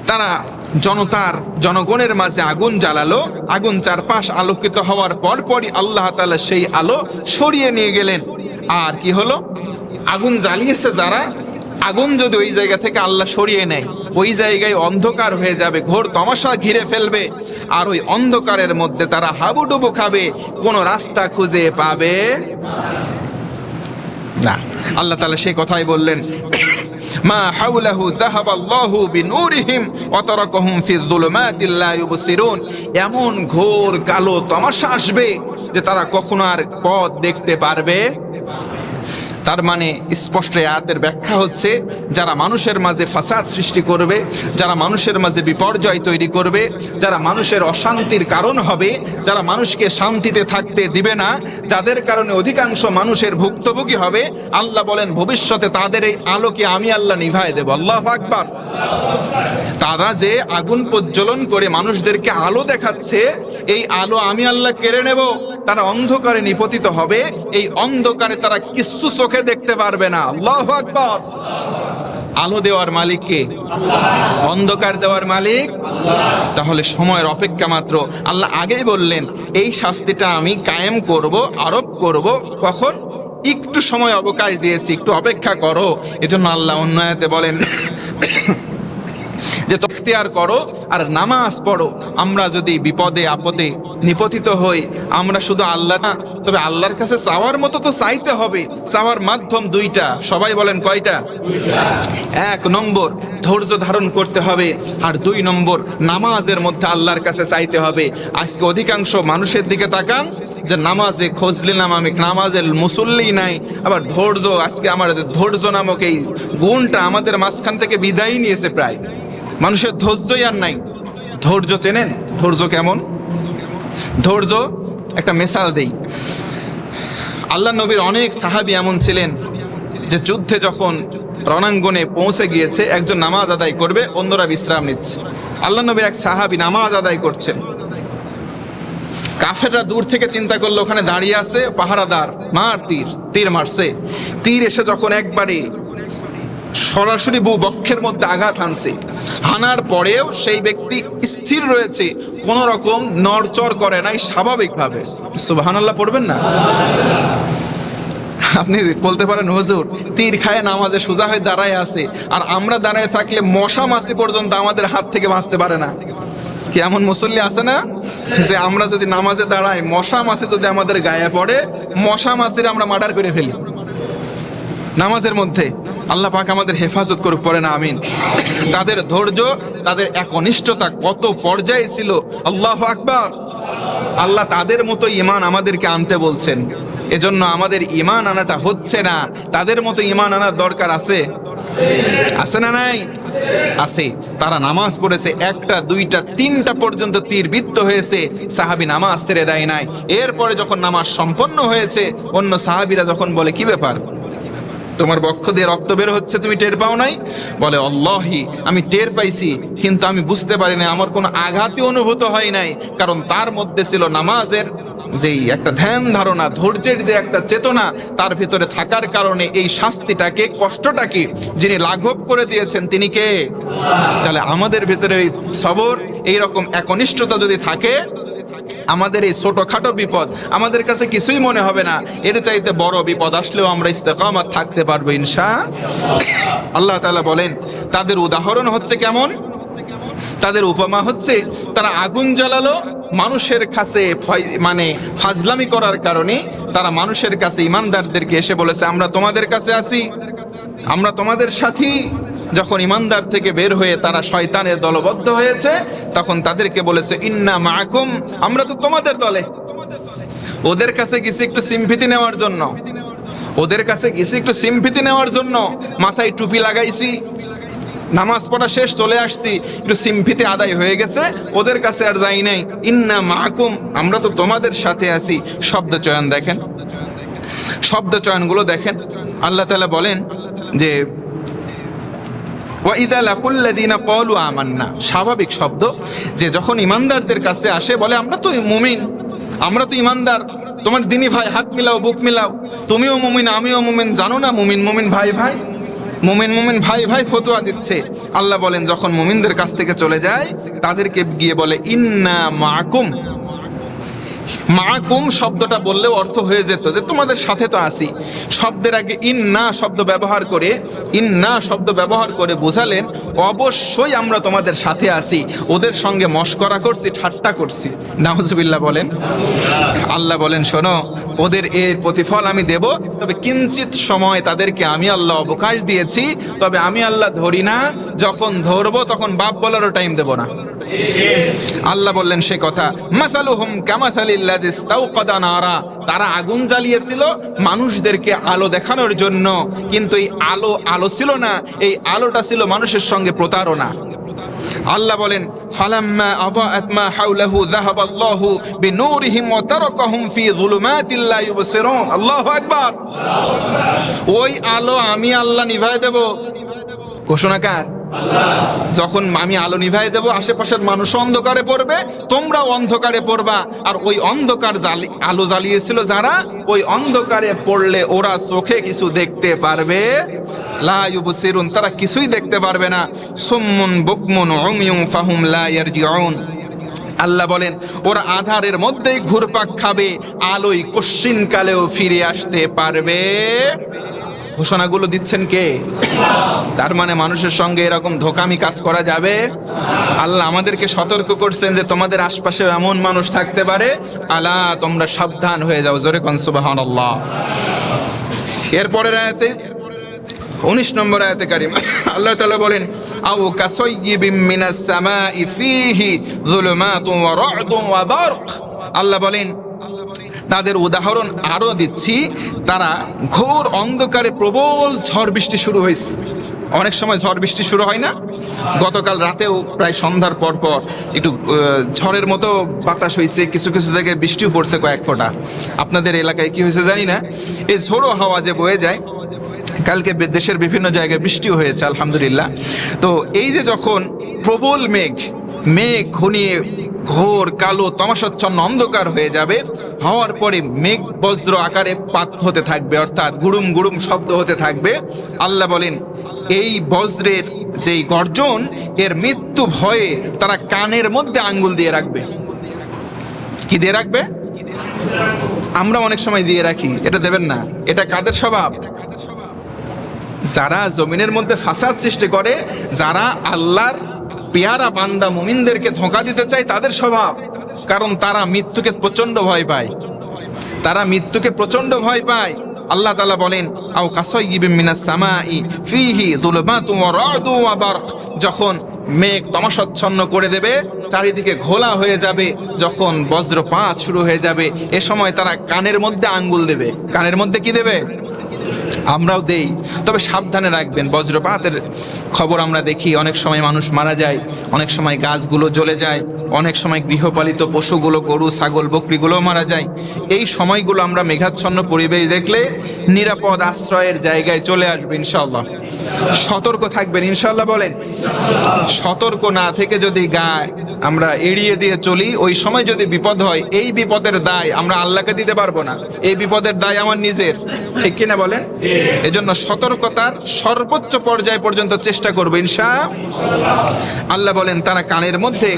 তারা জনগণের মাঝে আগুন জ্বালালো, আগুন চারপাশ আলোকিত হওয়ার পরপরই আল্লাহ তাআলা সেই আলো সরিয়ে নিয়ে গেলেন। আর কি হলো? আগুন জ্বালিয়েছে যারা, আগুন যদি ওই জায়গা থেকে আল্লাহ সরিয়ে নেয়, ওই জায়গায় অন্ধকার হয়ে যাবে, ঘোর তামাশা ঘিরে ফেলবে, আর ওই অন্ধকারের মধ্যে তারা হাবুডুবু খাবে, কোনো রাস্তা খুঁজে পাবে না। আল্লাহ তাআলা সেই কথাই বললেন মা হাওলাহু যাহাবাল্লাহু বিনূরিহিম ওয়া তারাকাহুম ফিয-যুলুমাতি লা ইউবসিরুন। এমন ঘোর কালো তামাশা আসবে যে তারা কখনো আর পথ দেখতে পারবে। তার মানে স্পষ্ট আয়াতের ব্যাখ্যা হচ্ছে যারা মানুষের মাঝে ফাসাদ সৃষ্টি করবে, যারা মানুষের মাঝে বিপর্যয় তৈরি করবে, যারা মানুষের অশান্তির কারণ হবে, যারা মানুষকে শান্তিতে থাকতে দিবে না, যাদের কারণে অধিকাংশ মানুষের ভুক্তভোগী হবে, আল্লাহ বলেন ভবিষ্যতে তাদের এই আলোকে আমি আল্লাহ নিভায় দেব। আল্লাহু আকবার। তারা যে আগুন প্রজ্বলন করে মানুষদেরকে আলো দেখাচ্ছে, এই আলো আমি আল্লাহ কেড়ে নেব, তারা অন্ধকারে নিপতিত হবে, এই অন্ধকারে তারা কিচ্ছু চোখে দেখতে পারবে না। আল্লাহু আকবার। আলো দেওয়ার মালিক কে? অন্ধকার দেওয়ার মালিক তাহলে সময়ের অপেক্ষা মাত্র। আল্লাহ আগেই বললেন এই শাস্তিটা আমি কায়েম করব, আরোপ করব। কখন? একটু সময় অবকাশ দিয়েছি, একটু অপেক্ষা করো। এজন্য আল্লাহ অন্য আয়াতে বলেন যে ইখতিয়ার করো আর নামাজ পড়ো। আমরা যদি বিপদে আপদে নিপতিত হই, আমরা শুধু আল্লাহ না, তবে আল্লাহর কাছে চাওয়ার মতো তো চাইতে হবে। চাওয়ার মাধ্যম দুইটা, সবাই বলেন কয়টা? এক নম্বর ধৈর্য ধারণ করতে হবে, আর দুই নম্বর নামাজের মধ্যে আল্লাহর কাছে চাইতে হবে। আজকে অধিকাংশ মানুষের দিকে তাকান যে নামাজে খোঁজ নিলাম আমি, নামাজের মুসল্লি নাই, আবার ধৈর্য, আজকে আমাদের ধৈর্য নামক এই গুণটা আমাদের মাঝখান থেকে বিদায় নিয়েছে। প্রায় মানুষের ধৈর্যই আর নাই। ধৈর্য চেনেন? ধৈর্য কেমন? ধৈর্য একটা মিসাল দেই। আল্লাহ নবীর অনেক সাহাবী এমন ছিলেন যে যুদ্ধে যখন রণাঙ্গনে পৌঁছে গিয়েছে, একজন নামাজ আদায় করবে, অন্যরা বিশ্রাম নিচ্ছে। আল্লাহ নবীর এক সাহাবী নামাজ আদায় করছেন, কাফেররা দূর থেকে চিন্তা করলো ওখানে দাঁড়িয়ে আছে পাহারাদার, মার তীর মারছে। তীর এসে যখন একবারে সরাসরি বক্ষের মধ্যে আঘাত হানছে, হানার পরেও সেই ব্যক্তি স্থির রয়েছে, কোন রকম নড়চড় করে নাই, স্বাভাবিকভাবে। সুবহানাল্লাহ পড়বেন না? আপনি বলতে পারেন হুজুর তীর খায় নামাজে সোজা হয়ে দাঁড়ায় আছে, আর আমরা দাঁড়ায় থাকলে মশা মাছি পর্যন্ত আমাদের হাত থেকে বাঁচতে পারে না। কি এমন মুসল্লি আছে না যে আমরা যদি নামাজে দাঁড়াই, মশা মাছি যদি আমাদের গায়ে পড়ে, মশা মাছির আমরা মার্ডার করে ফেলি নামাজের মধ্যে। আল্লাহ পাক আমাদের হেফাজত করুক, পড়ে না আমিন। তাদের ধৈর্য, তাদের একনিষ্ঠতা কত পর্যায়ে ছিল, আল্লাহু আকবার। আল্লাহ তাদের মতো ঈমান আমাদেরকে আনতে বলছেন, এজন্য আমাদের ঈমান আনাটা হচ্ছে না। তাদের মতো ঈমান আনার দরকার আছে, আছে না নাই? আছে। তারা নামাজ পড়েছে, একটা দুইটা তিনটা পর্যন্ত তীর বিদ্ধ হয়েছে, সাহাবী নামাজ ছেড়ে দেয় নাই। এরপরে যখন নামাজ সম্পন্ন হয়েছে, অন্য সাহাবীরা যখন বলে কি ব্যাপার, তোমার বক্ষ দিয়ে রক্ত বের হচ্ছে, তুমি টের পাও নাই? বলে আল্লাহি আমি টের পাইছি, কিন্তু আমি বুঝতে পারি না, আমার কোনো আঘাতই অনুভূত হয় নাই। কারণ তার মধ্যে ছিল নামাজের যেই একটা ধ্যান ধারণা, ধৈর্যের যে একটা চেতনা তার ভিতরে থাকার কারণে এই শাস্তিটাকে, কষ্টটাকে যিনি লাঘব করে দিয়েছেন তিনি কে? তাহলে আমাদের ভিতরে এই সবর, এইরকম একনিষ্ঠতা যদি থাকে, আমাদের এই ছোটখাটো বিপদ আমাদের কাছে কিছুই মনে হবে না। এর চাইতে বড় বিপদ আসলেও আমরা ইস্তেকামাত থাকতে পারবো ইনশাআল্লাহ। আল্লাহ তাআলা বলেন তাদের উদাহরণ হচ্ছে কেমন? তাদের উপমা হচ্ছে, তারা আগুন জ্বালালো মানুষের কাছে, মানে ফাজলামি করার কারণে তারা মানুষের কাছে, ইমানদারদেরকে এসে বলেছে আমরা তোমাদের কাছে আছি, আমরা তোমাদের সাথী। যখন ইমানদার থেকে বের হয়ে তারা শয়তানের দলবদ্ধ হয়েছে, তখন তাদেরকে বলেছে ইন্না মাআকুম, আমরা তো তোমাদের দলে। ওদের কাছে গেছে একটু সিম্পিতি নেওয়ার জন্য, ওদের কাছে গেছে একটু সিম্পিতি নেওয়ার জন্য, মাথায় টুপি লাগাইছি, নামাজ পড়া শেষ, চলে আসছি, একটু সিম্পিতি আদায় হয়ে গেছে, ওদের কাছে আর যাই নাই। ইন্না মাআকুম, আমরা তো তোমাদের সাথে আছি। শব্দ চয়ন দেখেন, শব্দ চয়নগুলো দেখেন। আল্লাহ তাআলা বলেন যে ওয়াইদা লাকুল্লাযিনা ক্বালু আমান্না, স্বাভাবিক শব্দ, যে যখন ইমানদারদের কাছে আসে বলে আমরা তো মুমিন, আমরা তো ইমানদার, তোমার দিনী ভাই, হাত মিলাও, বুক মিলাও, তুমিও মুমিন আমিও মুমিন, জানো না মুমিন মুমিন ভাই ভাই, মুমিন মুমিন ভাই ভাই ফতোয়া দিচ্ছে। আল্লাহ বলেন যখন মুমিনদের কাছ থেকে চলে যায়, তাদেরকে গিয়ে বলে ইন্না মাআকুম। মাআকুম শব্দটা বললেও অর্থ হয়ে যেত যে তোমাদের সাথে তো আছি। শব্দের আগে ইন্না শব্দ ব্যবহার করে, ইন্না শব্দ ব্যবহার করে বোঝালেন অবশ্যই আমরা তোমাদের সাথে আছি, ওদের সঙ্গে মশকরা করছি, ঠাট্টা করছি। নাউজুবিল্লাহ বলেন। আল্লাহ বলেন শোনো, ওদের এর প্রতিফল আমি দেব, তবে কিঞ্চিত সময় তাদেরকে আমি আল্লাহ অবকাশ দিয়েছি। তবে আমি আল্লাহ ধরি না, যখন ধরবো তখন বাপ বলারও টাইম দেব না। আল্লাহ বললেন সে কথা, মাসালুহুম কামাসালিল্লাযী ইস্তাওকাদা নারা, তারা আগুন জ্বালিয়েছিল মানুষদেরকে আলো দেখানোর জন্য, কিন্তু এই আলো ছিল না, এই আলোটা ছিল মানুষের সঙ্গে প্রতারণা। আল্লাহ বলেন ফালাম্মা আযাআত মা হাওলাহু যাহাবাল্লাহু বিনূরিহিম ওয়া তারাকাহুম ফি যুলুমাতিল লা ইউবসিরুন। আল্লাহু আকবার। ওই আলো আমি আল্লাহ নিভায় দেব, ঘোষণাকার যখন আমি আলো নিভাই দেব, আশেপাশের মানুষ অন্ধকারে পড়বে, তোমরাও অন্ধকারে পড়বা। আর ওই অন্ধকার আলো জ্বালিয়েছিল যারা, ওই অন্ধকারে পড়লে ওরা চোখে কিছু দেখতে পারবে, লা ইউবসিরুন, তারা কিছুই দেখতে পারবে না। সুম্মুন বুকমুন উময়ুন ফাহুম লা ইয়ারজিউন। আল্লাহ বলেন ওরা আধারের মধ্যেই ঘুরপাক খাবে, আলোয় কশ্চিনকালেও ফিরে আসতে পারবে। ঘোষণাগুলো দিচ্ছেন কে? তার মানে মানুষের সঙ্গে এরকম ধোকামি কাজ করা যাবে? আল্লাহ আমাদেরকে সতর্ক করছেন যে তোমাদের আশপাশে এমন মানুষ থাকতে পারে, আলা তোমরা সাবধান হয়ে যাও। জোরে কোন সুবহানাল্লাহ। এরপরের আয়াতে 19 নম্বর আয়াতে কারিম আল্লাহ তাআলা বলেন আও কাসাইয়্যিবিম মিনাস সামাই ফীহি যুলুমাতুন ওয়া রা'দুন ওয়া বারক। আল্লাহ বলেন তাদের উদাহরণ আরো দিচ্ছি, তারা ঘোর অন্ধকারে প্রবল ঝড় বৃষ্টি শুরু হয়েছে। অনেক সময় ঝড় বৃষ্টি শুরু হয় না? গতকাল রাতেও প্রায় সন্ধ্যার পর পর একটু ঝড়ের মতো বাতাস হয়েছে, কিছু কিছু জায়গায় বৃষ্টিও পড়ছে কয়েক ফোঁটা। আপনাদের এলাকায় কি হয়েছে জানি না। এই ঝোড়ো হাওয়া যে বয়ে যায়, কালকে দেশের বিভিন্ন জায়গায় বৃষ্টিও হয়েছে আলহামদুলিল্লাহ। তো এই যে যখন প্রবল মেঘ ঘনিয়ে ঘোর কালো তমসাচ্ছন্ন অন্ধকার হয়ে যাবে, হওয়ার পরে মেঘ বজ্র আকারে পাত হতে থাকবে, অর্থাৎ গুড়ুম গুড়ুম শব্দ হতে থাকবে। আল্লাহ বলেন এই বজ্রের যেই গর্জন, এর মৃত্যু ভয়ে তারা কানের মধ্যে আঙ্গুল দিয়ে রাখবে। কি দিয়ে রাখবে? আমরা অনেক সময় দিয়ে রাখি, এটা দেবেন না। এটা কাদের স্বভাব? যারা জমিনের মধ্যে ফাসাদ সৃষ্টি করে, যারা আল্লাহর পেয়ারা বান্দা মুমিনদেরকে ধোঁকা দিতে চায়, তাদের স্বভাব। কারণ তারা মৃত্যুকে প্রচন্ড ভয় পায়, তারা মৃত্যুকে প্রচন্ড ভয় পায়। আল্লাহ তাআলা বলেন আও কাসাইয়িবিন মিনাস সামাই ফিহি যুলমাতুন ওয়া রা'দুন ওয়া বারক, যখন মেঘ তমসাচ্ছন্ন করে দেবে, চারিদিকে ঘোলা হয়ে যাবে, যখন বজ্রপাত শুরু হয়ে যাবে, এ সময় তারা কানের মধ্যে আঙ্গুল দেবে। কানের মধ্যে কি দেবে? আমরাও দেই, তবে সাবধানে রাখবেন। বজ্রপাতের খবর আমরা দেখি, অনেক সময় মানুষ মারা যায়, অনেক সময় গাছগুলো জ্বলে যায়, অনেক সময় গৃহপালিত পশুগুলো, গরু ছাগল বকরিগুলোও মারা যায়। এই সময়গুলো আমরা মেঘাচ্ছন্ন পরিবেশ দেখলে নিরাপদ আশ্রয়ের জায়গায় চলে আসবে ইনশাআল্লাহ। সতর্ক থাকবেন ইনশাআল্লাহ। বলেন, সতর্ক না থেকে যদি আমরা এড়িয়ে দিয়ে চলি, ওই সময় যদি বিপদ হয়, এই বিপদের দায় আমরা আল্লাহকে দিতে পারবো না, এই বিপদের দায় আমার নিজের। ঠিক কিনা বলেন? এজন্য সতর্কতার সর্বোচ্চ পর্যায় পর্যন্ত চেষ্টা করবো ইনশাআল্লাহ। আল্লাহ বলেন তারা কানের মধ্যে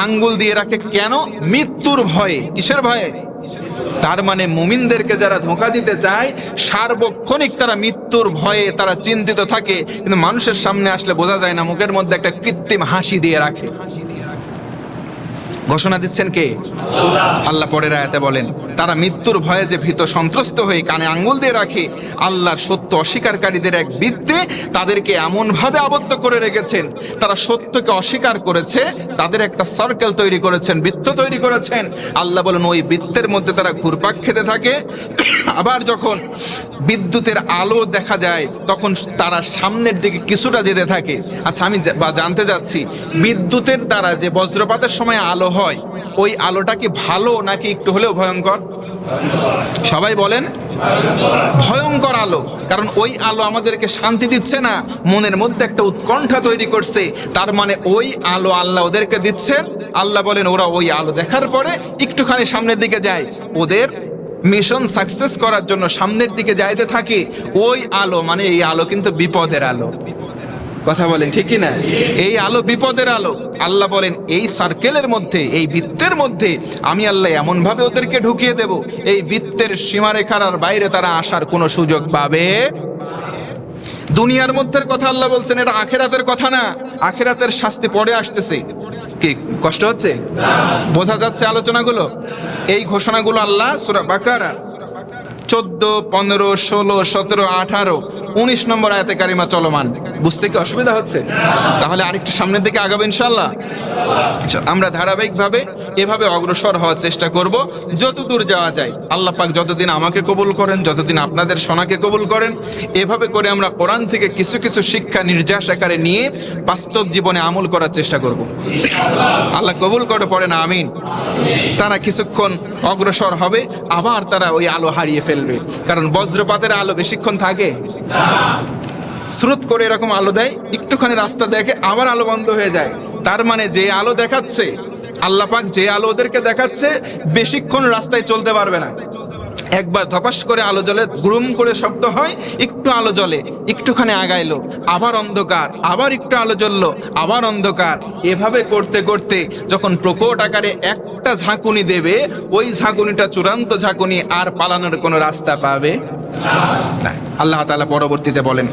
আঙ্গুল দিয়ে রাখে, কেন? মৃত্যুর ভয়ে। কিসের ভয়ে? তার মানে মুমিনদেরকে যারা ধোঁকা দিতে চায়, সার্বক্ষণিক তারা মৃত্যুর ভয়ে তারা চিন্তিত থাকে, কিন্তু মানুষের সামনে আসলে বোঝা যায় না, মুখের মধ্যে একটা কৃত্রিম হাসি দিয়ে রাখে। ঘোষণা দিচ্ছেন কে? আল্লাহ পরের আয়াতে বলেন তারা মৃত্যুর ভয়ে যে ভীত সন্ত্রস্ত হয়ে কানে আঙ্গুল দিয়ে রাখে, আল্লাহর সত্য অস্বীকারীদের এক বৃত্তে তাদেরকে এমনভাবে আবদ্ধ করে রেখেছেন, তারা সত্যকে অস্বীকার করেছে, তাদের একটা সার্কেল তৈরি করেছেন, বৃত্ত তৈরি করেছেন। আল্লাহ বলেন ওই বৃত্তের মধ্যে তারা ঘুরপাক খেতে থাকে। আবার যখন বিদ্যুতের আলো দেখা যায়, তখন তারা সামনের দিকে কিছুটা যেতে থাকে। আচ্ছা, আমি জানতে চাচ্ছি, বিদ্যুতের দ্বারা যে বজ্রপাতের সময় আলো হয়, ওই আলোটা কি ভালো নাকি একটু হলেও ভয়ঙ্কর? সবাই বলেন ভয়ঙ্কর আলো। কারণ ওই আলো আমাদেরকে শান্তি দিচ্ছে না, মনের মধ্যে একটা উৎকণ্ঠা তৈরি করছে। তার মানে ওই আলো আল্লাহ ওদেরকে দিচ্ছেন। আল্লাহ বলেন ওরা ওই আলো দেখার পরে একটুখানি সামনের দিকে যায়, ওদের মিশন সাকসেস করার জন্য সামনের দিকে যাইতে থাকে। ওই আলো মানে এই আলো কিন্তু বিপদের আলো। কথা বলেন ঠিক কিনা? এই আলো বিপদের আলো। আল্লাহ বলেন এই সার্কেলের মধ্যে, এই বৃত্তের মধ্যে আমি আল্লাহ এমন ভাবে ওদেরকে ঢুকিয়ে দেব, এই বৃত্তের সীমারেখার বাইরে তারা আসার কোনো সুযোগ পাবে। দুনিয়ার মধ্যে কথা আল্লাহ বলছেন, এটা আখিরাতের কথা না। আখিরাতের শাস্তি পরে আসতেছে। কি কষ্ট হচ্ছে? বোঝা যাচ্ছে আলোচনাগুলো? এই ঘোষণাগুলো আল্লাহ সূরা বাকারা 14, 15, 16, 17, 18, 19 নম্বর আয়াতে কারিমা চলমান। বুঝতে কি অসুবিধা হচ্ছে? তাহলে আরেকটু সামনের দিকে আগাবো ইনশাআল্লাহ। আমরা ধারাবাহিকভাবে এভাবে অগ্রসর হওয়ার চেষ্টা করব, যতদূর যাওয়া যায়। আল্লাহ পাক যতদিন আমাকে কবুল করেন, যতদিন আপনাদের শোনাকে কবুল করেন, এভাবে করে আমরা কোরআন থেকে কিছু কিছু শিক্ষা নির্যাস আকারে নিয়ে বাস্তব জীবনে আমল করার চেষ্টা করব। আল্লাহ কবুল করে পড়ে না আমিন। তারা কিছুক্ষণ অগ্রসর হবে, আবার তারা ওই আলো হারিয়ে ফেলবে। কারণ বজ্রপাতের আলো বেশিক্ষণ থাকে? স্রোত করে এরকম আলো দেয়, একটুখানি রাস্তা দেখে আবার আলো বন্ধ হয়ে যায়। তার মানে যে আলো দেখাচ্ছে আল্লাহ পাক, যে আলো ওদেরকে দেখাচ্ছে, বেশিক্ষণ রাস্তায় চলতে পারবে না। একবার ধপাস করে আলো জ্বলে, গুরুম করে শব্দ হয়, একটু আলো জ্বলে, একটুখানি আগাইলো, আবার অন্ধকার, আবার একটু আলো জ্বললো, আবার অন্ধকার। এভাবে করতে করতে যখন প্রকট আকারে একটা ঝাঁকুনি দেবে, ওই ঝাঁকুনিটা চূড়ান্ত ঝাঁকুনি, আর পালানোর কোনো রাস্তা পাবে না। আল্লাহ তাআলা পরবর্তীতে বলেন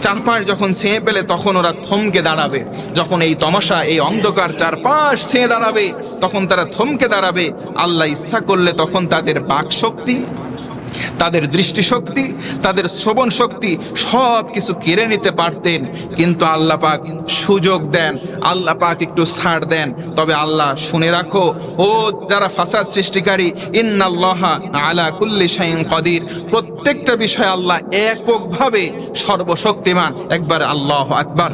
চারপাশ যখন ছেয়ে পেলে তখন ওরা থমকে দাঁড়াবে। যখন এই তমাশা, এই অন্ধকার চারপাশ ছেয়ে দাঁড়াবে, তখন তারা থমকে দাঁড়াবে। আল্লাহ ইচ্ছা করলে তখন তাদের বাক শক্তি, তাদের দৃষ্টিশক্তি, তাদের শ্রবণ শক্তি সব কিছু কেড়ে নিতে পারতেন, কিন্তু আল্লাহ পাক সুযোগ দেন, আল্লাহ পাক একটু ছাড় দেন। তবে আল্লাহ শুনে রাখো, ও যারা ফাসাদ সৃষ্টিকারী, ইন্নাল্লাহা আলা কুল্লি শাইইন কাদির, প্রত্যেকটা বিষয়ে আল্লাহ এককভাবে সর্বশক্তিমান। একবার আল্লাহু আকবার।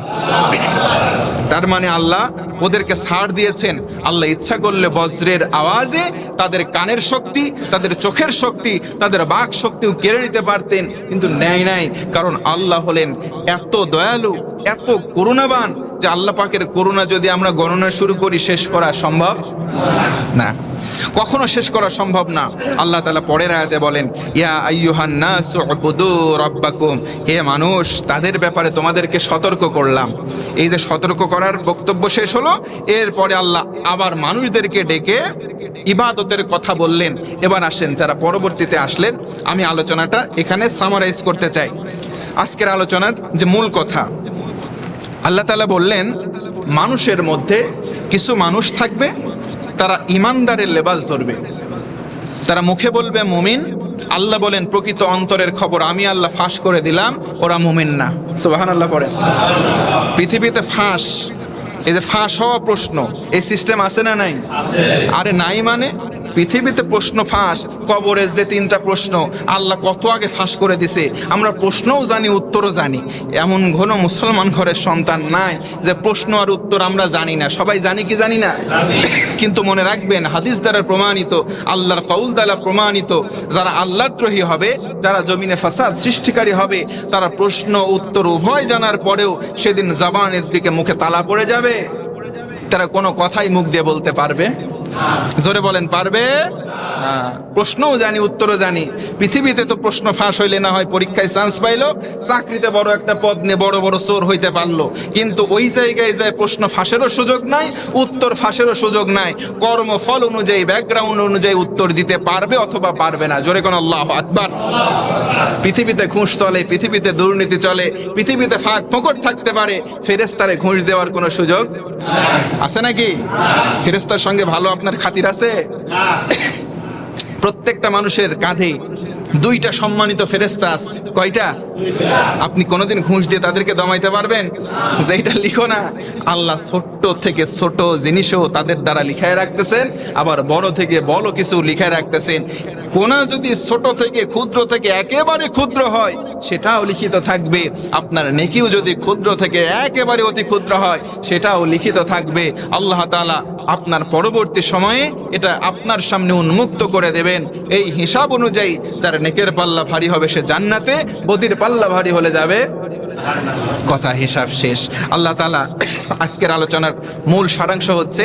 তার মানে আল্লাহ ওদেরকে ছাড় দিয়েছেন। আল্লাহ ইচ্ছা করলে বজ্রের আওয়াজে তাদের কানের শক্তি, তাদের চোখের শক্তি, তাদের বাক শক্তিও কেড়ে নিতে পারতেন, কিন্তু নেয় নাই। কারণ আল্লাহ হলেন এত দয়ালু, এত করুণাবান যে আল্লাহ পাকের করুণা যদি আমরা গণনা শুরু করি শেষ করা সম্ভব না, কখনো শেষ করা সম্ভব না। আল্লাহ তাআলা পরের আয়াতে বলেন, ইয়া আইয়ুহান নাসু উবুদু রাব্বাকুম, হে মানুষ, তাদের ব্যাপারে তোমাদেরকে সতর্ক করলাম। এই যে সতর্ক করার বক্তব্য শেষ হলো, এরপরে আল্লাহ আবার মানুষদেরকে ডেকে ইবাদতের কথা বললেন। এবার আসেন যারা পরবর্তীতে আসলেন, আমি আলোচনাটা এখানে সামারাইজ করতে চাই। আজকের আলোচনার যে মূল কথা, আল্লাহ তাআলা বললেন মানুষের মধ্যে কিছু মানুষ থাকবে, তারা ইমানদারের লেবাস ধরবে, তারা মুখে বলবে মুমিন। আল্লাহ বলেন প্রকৃত অন্তরের খবর আমি আল্লাহ ফাঁস করে দিলাম, ওরা মুমিন না। সুবহানাল্লাহ পড়েন। পৃথিবীতে ফাঁস, এই যে ফাঁস হওয়া প্রশ্ন, এই সিস্টেম আছে না নাই? আরে নাই মানে পৃথিবীতে প্রশ্ন ফাঁস। কবরের যে 3টা প্রশ্ন আল্লাহ কত আগে ফাঁস করে দিছে, আমরা প্রশ্নও জানি উত্তরও জানি। এমন ঘন মুসলমান ঘরের সন্তান নাই যে প্রশ্ন আর উত্তর আমরা জানি না। সবাই জানি কি জানি না? কিন্তু মনে রাখবেন, হাদিস দ্বারা প্রমাণিত, আল্লাহর কওল দ্বারা প্রমাণিত, যারা আল্লাহদ্রোহী হবে, যারা জমিনে ফাসাদ সৃষ্টিকারী হবে, তারা প্রশ্ন উত্তর উভয় জানার পরেও সেদিন জবানের দিকে মুখে তালা পড়ে যাবে, তারা কোনো কথাই মুখ দিয়ে বলতে পারবে? জোরে বলেন, পারবে না। প্রশ্নও জানি উত্তরও জানি। পৃথিবীতে তো প্রশ্ন ফাঁস হইলে না হয় পরীক্ষায় চান্স পাইলো, চাকরিতে বড় একটা পদ নিয়ে বড় বড় চোর হইতে পারলো, কিন্তু ওই জায়গায় যায় প্রশ্ন ফাঁসেরও সুযোগ নাই, উত্তর ফাঁসেরও সুযোগ নাই। কর্মফল অনুযায়ী, ব্যাকগ্রাউন্ড অনুযায়ী উত্তর দিতে পারবে অথবা পারবে না। জোরে কোন আল্লাহু আকবার। পৃথিবীতে ঘুষ চলে, পৃথিবীতে দুর্নীতি চলে, পৃথিবীতে ফাঁক ফোকর থাকতে পারে, ফেরেশতারে ঘুষ দেওয়ার কোনো সুযোগ আছে নাকি? ফেরেশতার সঙ্গে ভালো আপনার খাতির আছে? প্রত্যেকটা মানুষের কাঁধে 2টা সম্মানিত ফেরেশতা আছে। কয়টা? আপনি কোনোদিন ঘুষ দিয়ে তাদেরকে দমাইতে পারবেন? যেটা লিখো না, আল্লাহ ছোট্ট থেকে ছোট জিনিসও তাদের দ্বারা লিখায় রাখতেছেন, আবার বড় থেকে বড় কিছু লিখায় রাখতেছেন। কোনা যদি ছোট থেকে ক্ষুদ্র থেকে একেবারে ক্ষুদ্র হয় সেটাও লিখিত থাকবে, আপনার নেকিও যদি ক্ষুদ্র থেকে একেবারে অতি ক্ষুদ্র হয় সেটাও লিখিত থাকবে। আল্লাহ তাআলা আপনার পরবর্তী সময়ে এটা আপনার সামনে উন্মুক্ত করে দেবেন। এই হিসাব অনুযায়ী যার নেকের পাল্লা ভারী হবে সে জান্নাতে, বদির পাল্লা ভারী হলে যাবে কথা, হিসাব শেষ। আল্লাহ তাআলা আজকের আলোচনার মূল সারাংশ হচ্ছে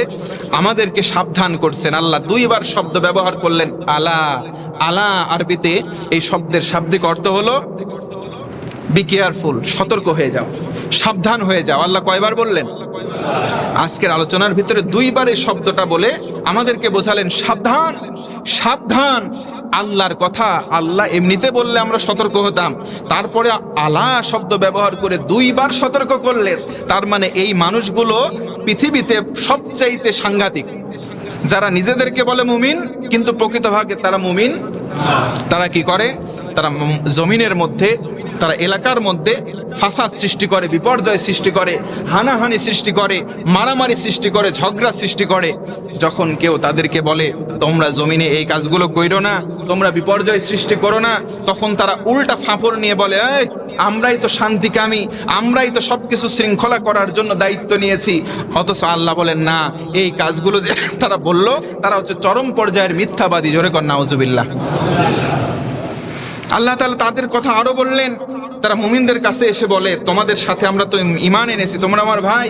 আমাদেরকে সাবধান করছেন। আল্লাহ 2বার শব্দ ব্যবহার করলেন, আলা। আলা আরবিতে এই শব্দের শাব্দিক অর্থ হলো বি কেয়ারফুল, সতর্ক হয়ে যাও, সাবধান হয়ে যাও। আল্লাহ কয়বার বললেন? আজকের আলোচনার ভিতরে 2বার এই শব্দটা বলে আমাদেরকে বোঝালেন সাবধান, সাবধান। আল্লাহর কথা আল্লাহ এমনিতে বললে আমরা সতর্ক হতাম, তারপরে আলা শব্দ ব্যবহার করে 2বার সতর্ক করলেন। তার মানে এই মানুষগুলো পৃথিবীতে সবচাইতে সাংঘাতিক, যারা নিজেদেরকে বলে মুমিন কিন্তু প্রকৃতভাবে তারা মুমিন। তারা কি করে? তারা জমিনের মধ্যে, তারা এলাকার মধ্যে ফাসাদ সৃষ্টি করে, বিপর্যয় সৃষ্টি করে, হানাহানি সৃষ্টি করে, মারামারি সৃষ্টি করে, ঝগড়া সৃষ্টি করে। যখন কেউ তাদেরকে বলে তোমরা জমিনে এই কাজগুলো কইরো না, তোমরা বিপর্যয় সৃষ্টি করো না, তখন তারা উল্টা ফাঁপড় নিয়ে বলে এই আমরাই তো শান্তিকামী, আমরাই তো সবকিছু শৃঙ্খলা করার জন্য দায়িত্ব নিয়েছি। অথচ আল্লাহ বলেন না, এই কাজগুলো যে তারা বললো তারা হচ্ছে চরম পর্যায়ের মিথ্যাবাদী। জোরে কর নাউজুবিল্লাহ। আল্লাহ তাআলা তাদের কথা আরো বললেন, তারা মুমিনদের কাছে এসে বলে তোমাদের সাথে আমরা তো ঈমান এনেছি, তোমরা আমার ভাই।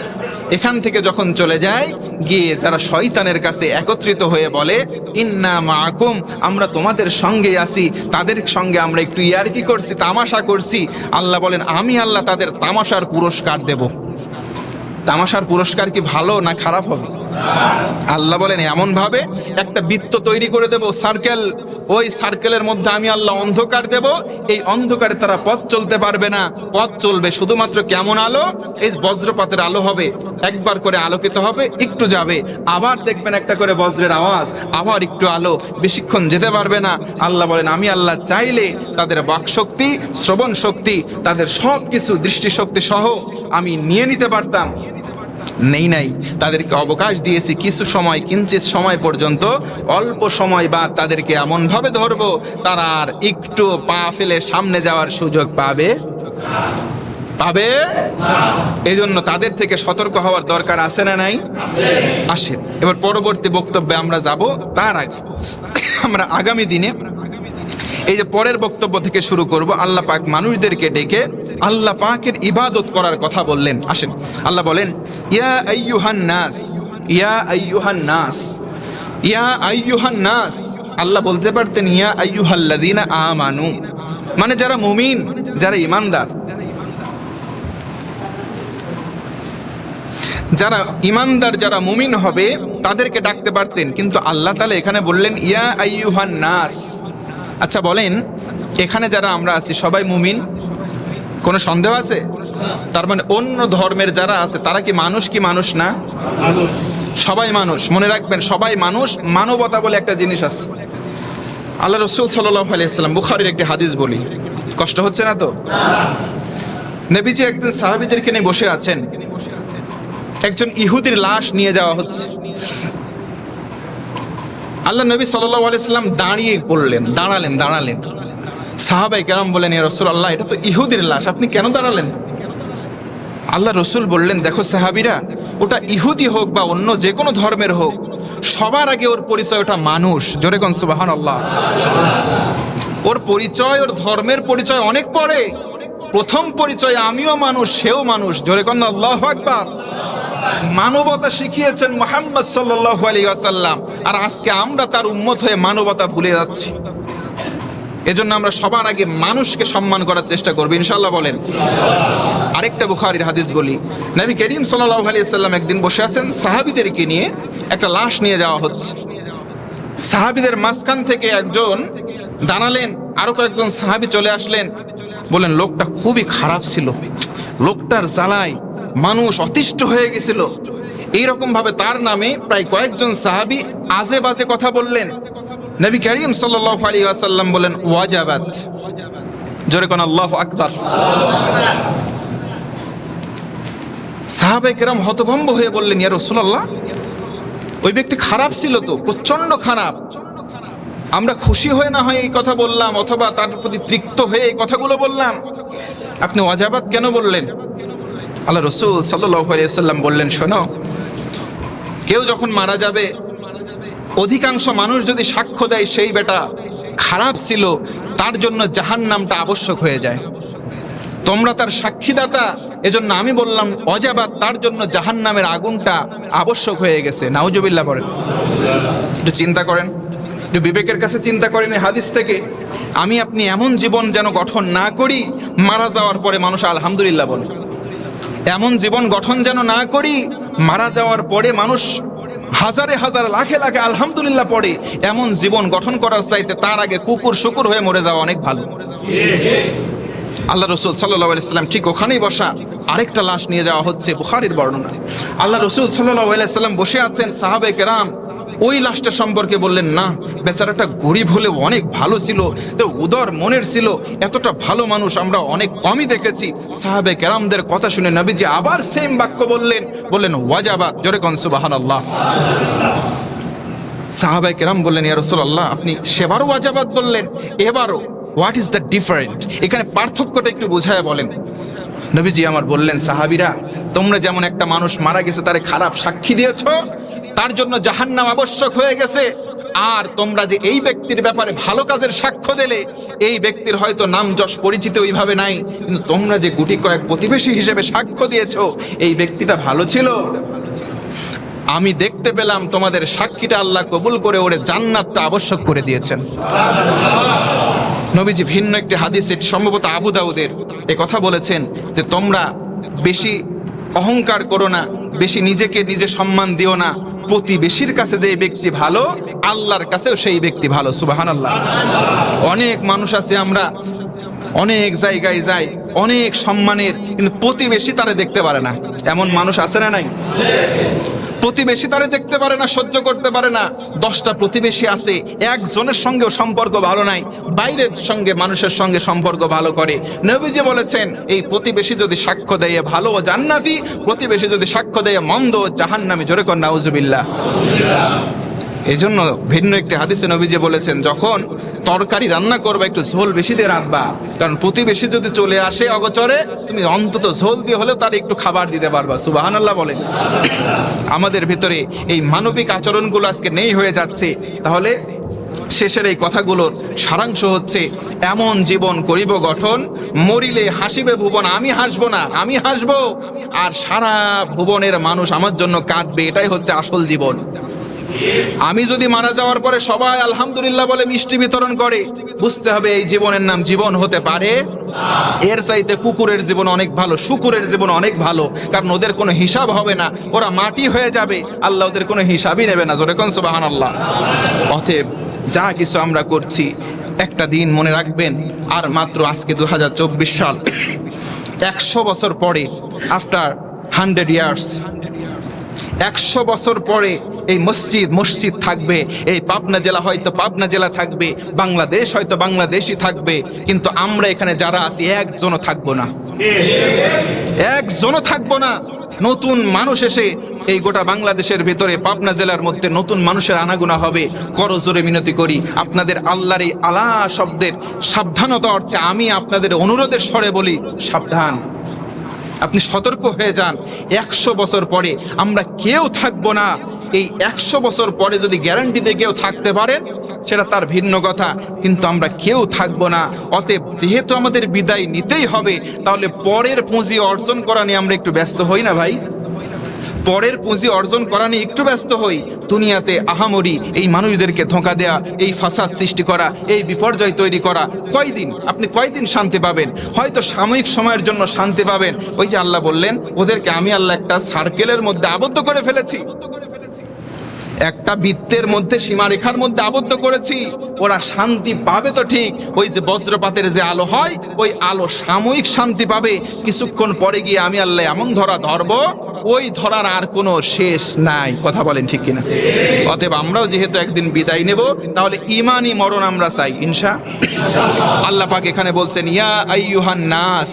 এখান থেকে যখন চলে যায়, গিয়ে যারা শয়তানের কাছে একত্রিত হয়ে বলে ইন্না মাআকুম, আমরা তোমাদের সঙ্গে আছি, তাদের সঙ্গে আমরা একটু ইয়ারকি করছি, তামাশা করছি। আল্লাহ বলেন আমি আল্লাহ তাদের তামাশার পুরস্কার দেব। তামাশার পুরস্কার কি ভালো না খারাপ হবে? আল্লাহ বলেন এমন ভাবে একটা বৃত্ত তৈরি করে দেব, সার্কেল। ওই সার্কেলের মধ্যে আমি আল্লাহ অন্ধকার দেব, এই অন্ধকারে তারা পথ চলতে পারবে না। পথ চলবে শুধুমাত্র কেমন আলো? এই বজ্রপাতের আলো হবে, একবার করে আলোকিত হবে, একটু যাবে, আবার দেখবেন একটা করে বজ্রের আওয়াজ, আবার একটু আলো, বেশিক্ষণ যেতে পারবে না। আল্লাহ বলেন আমি আল্লাহ চাইলে তাদের বাকশক্তি, শ্রবণ শক্তি, তাদের সব কিছু দৃষ্টিশক্তি সহ আমি নিয়ে নিতে পারতাম, নাই। তাদেরকে অবকাশ দিয়েছি কিছু সময়, কিঞ্চিত সময় পর্যন্ত, অল্প সময় বাদ তাদেরকে এমনভাবে ধরবো তারা আর একটু পা ফেলে সামনে যাওয়ার সুযোগ পাবে। পাবে। এই জন্য তাদের থেকে সতর্ক হওয়ার দরকার আছে না নাই? আসেন এবার পরবর্তী বক্তব্যে আমরা যাব। তার আগে আমরা আগামী দিনে এই যে পরের বক্তব্য থেকে শুরু করব। আল্লাহ পাক মানুষদেরকে ডেকে আল্লাহ পাকের ইবাদত করার কথা বললেন। আসেন, আল্লাহ বলেন ইয়া আইয়ুহান নাস, ইয়া আইয়ুহান নাস, ইয়া আইয়ুহান নাস। আল্লাহ বলতে পারতেন ইয়া আইয়ুহাল্লাযীনা আমানু, মানে যারা মুমিন, যারা ঈমানদার, যারা ঈমানদার, যারা মুমিন হবে তাদেরকে ডাকতে পারতেন, কিন্তু আল্লাহ তাআলা এখানে বললেন ইয়া আইয়ুহান নাস। আচ্ছা বলেন, এখানে যারা আমরা আছি সবাই মুমিন? কোনো সন্দেহ আছে? তার মানে অন্য ধর্মের যারা আছে তারা কি মানুষ, কি মানুষ না? সবাই মানুষ। মনে রাখবেন, সবাই মানুষ। মানবতা বলে একটা জিনিস আছে। আল্লাহ রাসূল সাল্লাল্লাহু আলাইহি ওয়াসাল্লাম, বুখারীর একটি হাদিস বলি, কষ্ট হচ্ছে না তো? নবীজি একদিন সাহাবীদেরকে নিয়ে বসে আছেন, একজন ইহুদির লাশ নিয়ে যাওয়া হচ্ছে। আল্লাহ নবী সাল্লাল্লাহু আলাইহি ওয়াসাল্লাম দাঁড়িয়ে পড়লেন, দাঁড়ালেন। সাহাবায়ে কেরাম বললেন ইয়া রাসূলুল্লাহ, এটা তো ইহুদির লাশ, আপনি কেন দাঁড়ালেন? আল্লাহ রসুল বললেন, দেখো সাহাবীরা, ওটা ইহুদি হোক বা অন্য যে কোনো ধর্মের হোক, সবার আগে ওর পরিচয় ওটা মানুষ। জোরে কোন সুবহানাল্লাহ। ওর পরিচয়, ওর ধর্মের পরিচয় অনেক পরে। প্রথম পরিচয় আমিও মানুষ, সেও মানুষ। জোরে কোন আল্লাহু আকবার। মানবতা শিখিয়েছেন মুহাম্মদ সাল্লাল্লাহু আলাইহি ওয়াসাল্লাম, আর আজকে আমরা তার উম্মত হয়ে মানবতা ভুলে যাচ্ছি। এজন্য আমরা সবার আগে মানুষকে সম্মান করার চেষ্টা করব, ইনশাআল্লাহ। বলেন। আরেকটা বুখারীর হাদিস বলি, নবী করিম সাল্লাল্লাহু আলাইহি ওয়াসাল্লাম একদিন বসে আছেন, সাহাবীদেরকে নিয়ে একটা লাশ নিয়ে যাওয়া হচ্ছে। সাহাবীদের মাঝখান থেকে একজন দাঁড়ালেন, আরো কয়েকজন সাহাবী চলে আসলেন, বলেন লোকটা খুবই খারাপ ছিল, লোকটার জ্বালায় মানুষ অতিষ্ঠ হয়ে গেছিল। এইরকম ভাবে তার নামে প্রায় কয়েকজন সাহাবী আজে বাজে কথা বললেন। নবী করিম সাল্লাল্লাহু আলাইহি ওয়াসাল্লাম বলেন ওয়াজাবাত। জোরে কোন আল্লাহু আকবার। সাহাবায়ে কেরাম হতভম্ব হয়ে বললেন ইয়া রাসূলুল্লাহ, ওই ব্যক্তি খারাপ ছিল তো, প্রচন্ড খারাপ। আমরা খুশি হয়ে না হয় এই কথা বললাম, অথবা তার প্রতি তৃপ্ত হয়ে এই কথাগুলো বললাম, আপনি ওয়াজাবাত কেন বললেন? আল্লাহ রাসূল সাল্লাল্লাহু আলাইহি ওয়াসাল্লাম বললেন, শোনো, কেউ যখন মারা যাবে, অধিকাংশ মানুষ যদি সাক্ষ্য দেয় সেই বেটা খারাপ ছিল, তার জন্য জাহান্নামটা আবশ্যক হয়ে যায়। তোমরা তার সাক্ষীদাতা, এজন্য আমি বললাম অজাবাত, তার জন্য জাহান্নামের আগুনটা আবশ্যক হয়ে গেছে। নাউজুবিল্লাহ বলেন। একটু চিন্তা করেন, একটু বিবেকের কাছে চিন্তা করেন। এই হাদিস থেকে আমি আপনি এমন জীবন যেন গঠন না করি, মারা যাওয়ার পরে মানুষ আলহামদুলিল্লাহ বলে। এমন জীবন গঠন যেন না করি, মারা যাওয়ার পরে মানুষ হাজারে হাজার লাখে লাখে আলহামদুলিল্লাহ পড়ে। এমন জীবন গঠন করার চাইতে তার আগে কুকুর শুকুর হয়ে মরে যাওয়া অনেক ভালো। আল্লাহ রসুল সাল্লাল্লাহু আলাইহি সাল্লাম ঠিক ওখানেই বসা, আরেকটা লাশ নিয়ে যাওয়া হচ্ছে, বুখারীর বর্ণনা। আল্লাহ রসুল সাল্লাল্লাহু আলাইহি সাল্লাম বসে আছেন, সাহাবায়ে কেরাম ওই লাশটা সম্পর্কে বললেন, না, বেচারাটা গরিব হলেও অনেক ভালো ছিল, তো উদার মনের ছিল, এতটা ভালো মানুষ আমরা অনেক কমই দেখেছি। সাহাবায়ে কেরামদের কথা শুনে নবীজি আবার সেম বাক্য বললেন ওয়াজাবাত। জোরে কোন সুবহানাল্লাহ। সাহাবায়ে কেরাম বললেন ইয়া রাসূলুল্লাহ, আপনি সেবারও ওয়াজাবাত বললেন, এবারও, হোয়াট ইজ দ্য ডিফারেন্ট? এখানে পার্থক্যটা একটু বোঝায় বলেন। নবীজি আমার বললেন, সাহাবীরা, তোমরা যেমন একটা মানুষ মারা গেছে তারে খারাপ সাক্ষী দিয়েছ, তার জন্য জাহান্নাম আবশ্যক হয়ে গেছে, আর তোমরা যে এই ব্যক্তির ব্যাপারে ভালো কাজের সাক্ষ্য দিলে, এই ব্যক্তির হয়তো নাম যশ পরিচিত ওইভাবে নাই, কিন্তু তোমরা যে গুটি কয়েক প্রতিবেশী হিসেবে সাক্ষ্য দিয়েছ এই ব্যক্তিটা ভালো ছিল, আমি দেখতে পেলাম তোমাদের সাক্ষীটা আল্লাহ কবুল করে ওরে জান্নাতটা আবশ্যক করে দিয়েছেন। নবীজি ভিন্ন একটি হাদিস, এটি সম্ভবত আবু দাউদের, এ কথা বলেছেন যে তোমরা বেশি অহংকার করো না, বেশি নিজেকে নিজে সম্মান দিও না, প্রতিবেশীর কাছে যে ব্যক্তি ভালো, আল্লাহর কাছেও সেই ব্যক্তি ভালো। সুবহানাল্লাহ। অনেক মানুষ আছে, আমরা অনেক জায়গায় যাই, অনেক সম্মানের, কিন্তু প্রতিবেশী তারে দেখতে পারে না। এমন মানুষ আছে না নাই? প্রতিবেশী তারে দেখতে পারে না, সহ্য করতে পারে না। 10টা প্রতিবেশী আছে, একজনের সঙ্গেও সম্পর্ক ভালো নাই, বাইরের সঙ্গে মানুষের সঙ্গে সম্পর্ক ভালো করে। নবীজি বলেছেন, এই প্রতিবেশী যদি সাক্ষ্য দেয় ভালো ও জান্নাতি, প্রতিবেশী যদি সাক্ষ্য দেয় মন্দ ও জাহান্নামী। জোরে কর নাউজুবিল্লাহ। এই জন্য ভিন্ন একটি হাদিসে নবীজি বলেছেন, যখন তরকারি রান্না করবা একটু ঝোল বেশি দিয়ে রাখবা, কারণ প্রতিবেশী যদি চলে আসে অগোচরে, তুমি অন্তত ঝোল দিয়ে হলেও তার একটু খাবার দিতে পারবা। সুবহানাল্লাহ বলেন। আমাদের ভিতরে এই মানবিক আচরণগুলো আজকে নেই হয়ে যাচ্ছে। তাহলে শেষের এই কথাগুলোর সারাংশ হচ্ছে, এমন জীবন করিব গঠন, মরিলে হাসিবে ভুবন। আমি হাসবো না, আমি হাসবো, আর সারা ভুবনের মানুষ আমার জন্য কাঁদবে। এটাই হচ্ছে আসল জীবন। আমি যদি মারা যাওয়ার পরে সবাই আলহামদুলিল্লাহ বলে মিষ্টি বিতরণ করে, বুঝতে হবে এই জীবনের নাম জীবন হতে পারে। এর চাইতে কুকুরের জীবন অনেক ভালো, শুকুরের জীবন অনেক ভালো, কারণ ওদের কোনো হিসাব হবে না, ওরা মাটি হয়ে যাবে, আল্লাহ ওদের কোনো হিসাবই নেবে না। জোরে কোন সুবহানাল্লাহ। অতএব যা কিছু আমরা করছি, একটা দিন মনে রাখবেন, আর মাত্র আজকে 2024 সাল, 100 বছর পরে, আফটার 100 ইয়ার্স, 100 বছর পরে এই মসজিদ থাকবে, এই পাবনা জেলা হয়তো পাবনা জেলা থাকবে, বাংলাদেশ হয়তো বাংলাদেশই থাকবে, কিন্তু আমরা এখানে যারা আছি একজনও থাকবো না, একজনও থাকবো না। নতুন মানুষ এসে এই গোটা বাংলাদেশের ভিতরে পাবনা জেলার মধ্যে নতুন মানুষের আনাগোনা হবে। করজোরে মিনতি করি আপনাদের, আল্লাহর এই আলা শব্দের সাবধানতা অর্থে আমি আপনাদের অনুরোধের স্বরে বলি, সাবধান, আপনি সতর্ক হয়ে যান। 100 বছর পরে আমরা কেউ থাকবো না। এই 100 বছর পরে যদি গ্যারান্টি দিয়ে কেউ থাকতে পারেন, সেটা তার ভিন্ন কথা, কিন্তু আমরা কেউ থাকবো না। অতএব যেহেতু আমাদের বিদায় নিতেই হবে, তাহলে পরের পুঁজি অর্জন করা নিয়ে আমরা একটু ব্যস্ত হই না ভাই? পরের পুঁজি অর্জন করা নিয়ে একটু ব্যস্ত হই। দুনিয়াতে আহামরি এই মানুষদেরকে ধোঁকা দেয়া, এই ফাসাদ সৃষ্টি করা, এই বিপর্যয় তৈরি করা, আপনি কয়দিন শান্তি পাবেন? হয়তো সাময়িক সময়ের জন্য শান্তি পাবেন। ওই যে আল্লাহ বললেন, ওদেরকে আমি আল্লাহ একটা সার্কেলের মধ্যে আবদ্ধ করে ফেলেছি, একটা বৃত্তের মধ্যে, সীমারেখার মধ্যে আবদ্ধ করেছি। ওরা শান্তি পাবে তো ঠিক, ওই যে বজ্রপাতের যে আলো হয়, ওই আলো সাময়িক শান্তি পাবে, কিছুক্ষণ পরে গিয়ে আমি আল্লাহ এমন ধরবো, ওই ধরার আর কোনো শেষ নাই। কথা বলেন ঠিক কিনা? অতএব আমরাও যেহেতু একদিন বিদায় নেব, তাহলে ঈমানি মরণ আমরা চাই ইনশা। আল্লাহ পাক এখানে বলছেন, ইয়া আইয়ুহান নাস,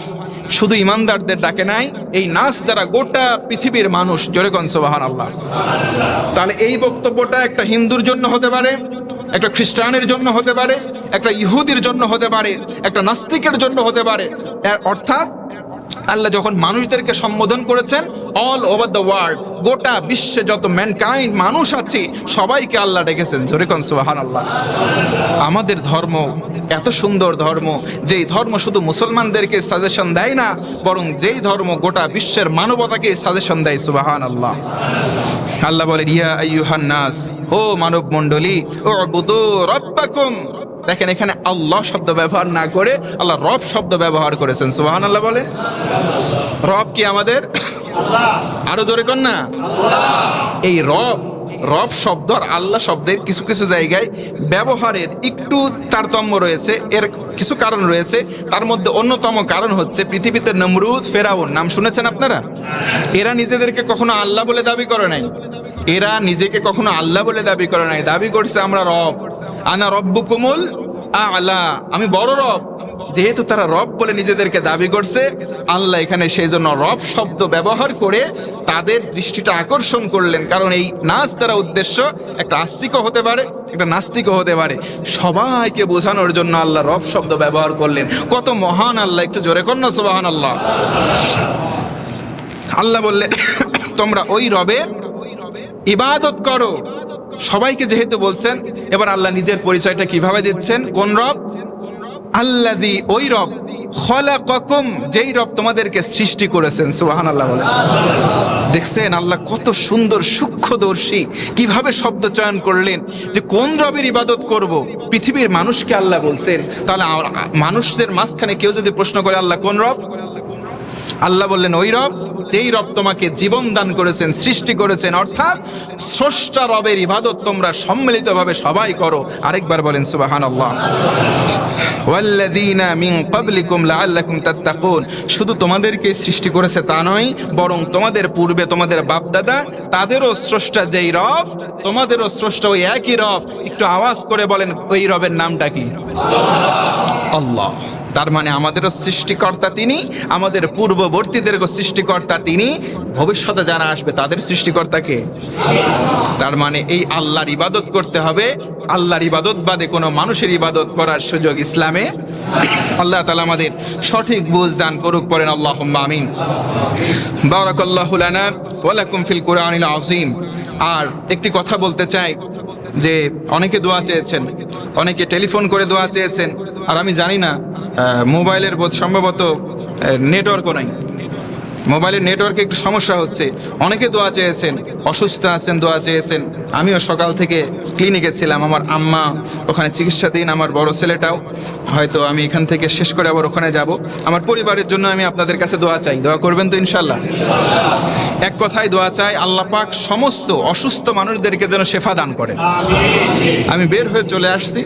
শুধু ইমানদারদের ডাকে নাই, এই নাস দ্বারা গোটা পৃথিবীর মানুষ। জোরে কোন সুবহানাল্লাহ। তাহলে এই বক্তব্যটা একটা হিন্দুর জন্য হতে পারে, একটা খ্রিস্টানের জন্য হতে পারে, একটা ইহুদির জন্য হতে পারে, একটা নাস্তিকের জন্য হতে পারে। অর্থাৎ আল্লাহ যখন মানুষদেরকে সম্বোধন করেছেন, অল ওভার দ্য ওয়ার্ল্ড, গোটা বিশ্বে যত ম্যানকাইন্ড মানুষ আছে, সবাইকে আল্লাহ ডেকেছেন। জোরে কোন সুবহানাল্লাহ। আমাদের ধর্ম এত সুন্দর ধর্ম, যেই ধর্ম শুধু মুসলমানদেরকে সাজেশন দেয় না, বরং যেই ধর্ম গোটা বিশ্বের মানবতাকে সাজেশন দেয়। সুবহানাল্লাহ। আল্লাহ বলেন, ইয়া আইয়ুহান নাস, ও মানব মণ্ডলী, উবুদু রাব্বাকুম। দেখেন, এখানে আল্লাহ শব্দ ব্যবহার না করে আল্লাহ রব শব্দ ব্যবহার করেছেন। সুবহানাল্লাহ বলে। রব কি আমাদের? আরো জোরে কর না। এই রব শব্দ আর আল্লাহ শব্দের কিছু কিছু জায়গায় ব্যবহারের একটু তারতম্য রয়েছে। এর কিছু কারণ রয়েছে, তার মধ্যে অন্যতম কারণ হচ্ছে, পৃথিবীতে নমরুদ, ফেরাউন নাম শুনেছেন আপনারা? এরা নিজেদেরকে কখনো আল্লাহ বলে দাবি করে নাই, এরা নিজেকে কখনো আল্লাহ বলে দাবি করে নাই। দাবি করছে আমরা রব, আনা রব্বুকুমুল আ'লা, আমি বড় রব। যেহেতু তারা রব বলে নিজেদেরকে দাবি করছে, আল্লাহ এখানে সেই জন্য রব শব্দ ব্যবহার করে তাদের দৃষ্টিটা আকর্ষণ করলেন। কারণ এই নাচ দ্বারা উদ্দেশ্য একটা আস্তিকও হতে পারে, একটা নাস্তিকও হতে পারে। সবাইকে বোঝানোর জন্য আল্লাহ রব শব্দ ব্যবহার করলেন। কত মহান আল্লাহ! একটু জোরে কর না সুবহানাল্লাহ। আল্লাহ বললেন, তোমরা ওই রবের ইবাদত করো। সবাইকে যেহেতু বলছেন, এবার আল্লাহ নিজের পরিচয়টা কিভাবে দিচ্ছেন? কোন রব? আল্লাযী, ওই রব, খলাকাকুম, যেই রব তোমাদেরকে সৃষ্টি করেছেন। সুবহানাল্লাহ বলে। দেখছেন আল্লাহ কত সুন্দর সূক্ষ্মদর্শী, কিভাবে শব্দ চয়ন করলেন যে কোন রবের ইবাদত করব। পৃথিবীর মানুষকে আল্লাহ বলছেন। তাহলে মানুষদের মাঝখানে কেউ যদি প্রশ্ন করে আল্লাহ কোন রব, আল্লাহ বললেন ওই রব যেই রব তোমাকে জীবন দান করেছেন, সৃষ্টি করেছেন। অর্থাৎ স্রষ্টা রবের ইবাদত তোমরা সম্মিলিতভাবে সবাই করো। আরেকবার বলেন সুবহানাল্লাহ। ওয়াল্লাযীনা মিন ক্বাবলিকুম লাআল্লাকুম তাত্তাকুন, শুধু তোমাদেরকে সৃষ্টি করেছে তা নয়, বরং তোমাদের পূর্বে তোমাদের বাপ দাদা, তাদেরও স্রষ্টা যেই রব, তোমাদেরও স্রষ্টা ওই একই রব। একটু আওয়াজ করে বলেন, ওই রবের নামটা কি? আল্লাহ। তার মানে আমাদেরও সৃষ্টিকর্তা তিনি, আমাদের পূর্ববর্তীদেরও সৃষ্টিকর্তা তিনি, ভবিষ্যতে যারা আসবে তাদের সৃষ্টিকর্তাকে। তার মানে এই আল্লাহর ইবাদত করতে হবে, আল্লাহর ইবাদত বাদে কোনো মানুষের ইবাদত করার সুযোগ ইসলামে। আল্লাহ তাআলা আমাদের সঠিক বুঝ দান করুক, পড়েন আল্লাহুম্মা আমিন। বারাকাল্লাহু লানা ওয়া লাকুম ফিল কুরআনিল আযীম। আর একটি কথা বলতে চাই যে অনেকে দোয়া চেয়েছেন, অনেকে টেলিফোন করে দোয়া চেয়েছেন, আর আমি জানি না মোবাইলের বোধ সম্ভবত নেটওয়ার্কও নাই, মোবাইলের নেটওয়ার্কে একটু সমস্যা হচ্ছে। অনেকে দোয়া চেয়েছেন, অসুস্থ আছেন, দোয়া চেয়েছেন। আমিও সকাল থেকে ক্লিনিকে ছিলাম, আমার আম্মা ওখানে চিকিৎসাধীন, আমার বড় ছেলেটাও। হয়তো আমি এখান থেকে শেষ করে আবার ওখানে যাব। আমার পরিবারের জন্য আমি আপনাদের কাছে দোয়া চাই, দোয়া করবেন তো ইনশাল্লাহ? এক কথায় দোয়া চাই, আল্লাহ পাক সমস্ত অসুস্থ মানুষদেরকে যেন শেফা দান করে। আমি বের হয়ে চলে আসছি,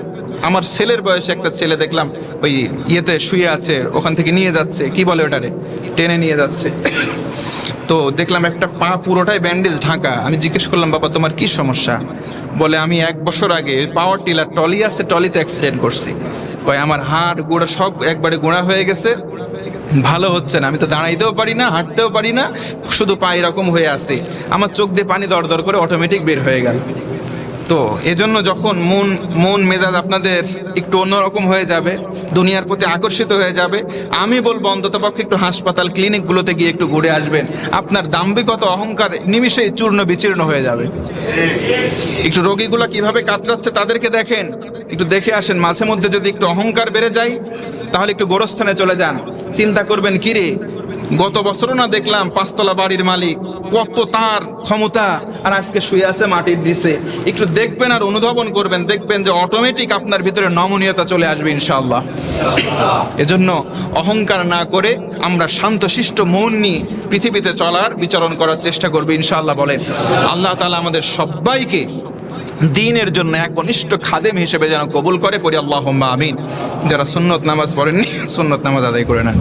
আমার ছেলের বয়সে একটা ছেলে দেখলাম ওই ইয়েতে শুয়ে আছে, ওখান থেকে নিয়ে যাচ্ছে, কি বলে ওটারে, টেনে নিয়ে যাচ্ছে। তো দেখলাম একটা পা পুরোটাই ব্যান্ডেজ ঢাকা। আমি জিজ্ঞেস করলাম, বাবা তোমার কি সমস্যা? বলে আমি 1 বছর আগে পাওয়ার টিলার টলি আছে, টলিতে অ্যাক্সিডেন্ট করছি। কয় আমার হাড় গোড়া সব একবারে গোড়া হয়ে গেছে, ভালো হচ্ছে না, আমি তো দাঁড়াইতেও পারি না, হাঁটতেও পারি না, শুধু পা এরকম হয়ে আছে। আমার চোখ দিয়ে পানি দরদর করে অটোমেটিক বের হয়ে গেল। তো এজন্য যখন মন মেজাজ আপনাদের একটু অন্যরকম হয়ে যাবে, দুনিয়ার প্রতি আকর্ষিত হয়ে যাবে, আমি বলবো অন্ততপক্ষে একটু হাসপাতাল ক্লিনিকগুলোতে গিয়ে একটু ঘুরে আসবেন। আপনার দাম্ভিকতা অহংকার নিমিষেই চূর্ণ বিচীর্ণ হয়ে যাবে। একটু রোগীগুলো কিভাবে কাতরাচ্ছে তাদেরকে দেখেন, একটু দেখে আসেন। মাঝে মধ্যে যদি একটু অহংকার বেড়ে যায়, তাহলে একটু গোরস্থানে চলে যান, চিন্তা করবেন কিরে গত বছরও না দেখলাম 5 তলা বাড়ির মালিক, কত তার ক্ষমতা, আর আজকে শুয়ে আছে মাটির নিচে। একটু দেখবেন আর অনুধাবন করবেন, দেখবেন যে অটোমেটিক আপনার ভিতরে নমনীয়তা চলে আসবে ইনশাআল্লাহ। এজন্য অহংকার না করে আমরা শান্তশিষ্ট মন নিয়ে পৃথিবীতে চলার বিচরণ করার চেষ্টা করবো ইনশাআল্লাহ। বলেন আল্লাহ তাআলা আমাদের সবাইকে দ্বীনের জন্য একনিষ্ঠ খাদেম হিসেবে যেন কবুল করে, পড়ি আল্লাহুম্মা আমিন। যারা সুন্নত নামাজ পড়েননি, সুন্নত নামাজ আদায় করে নেন।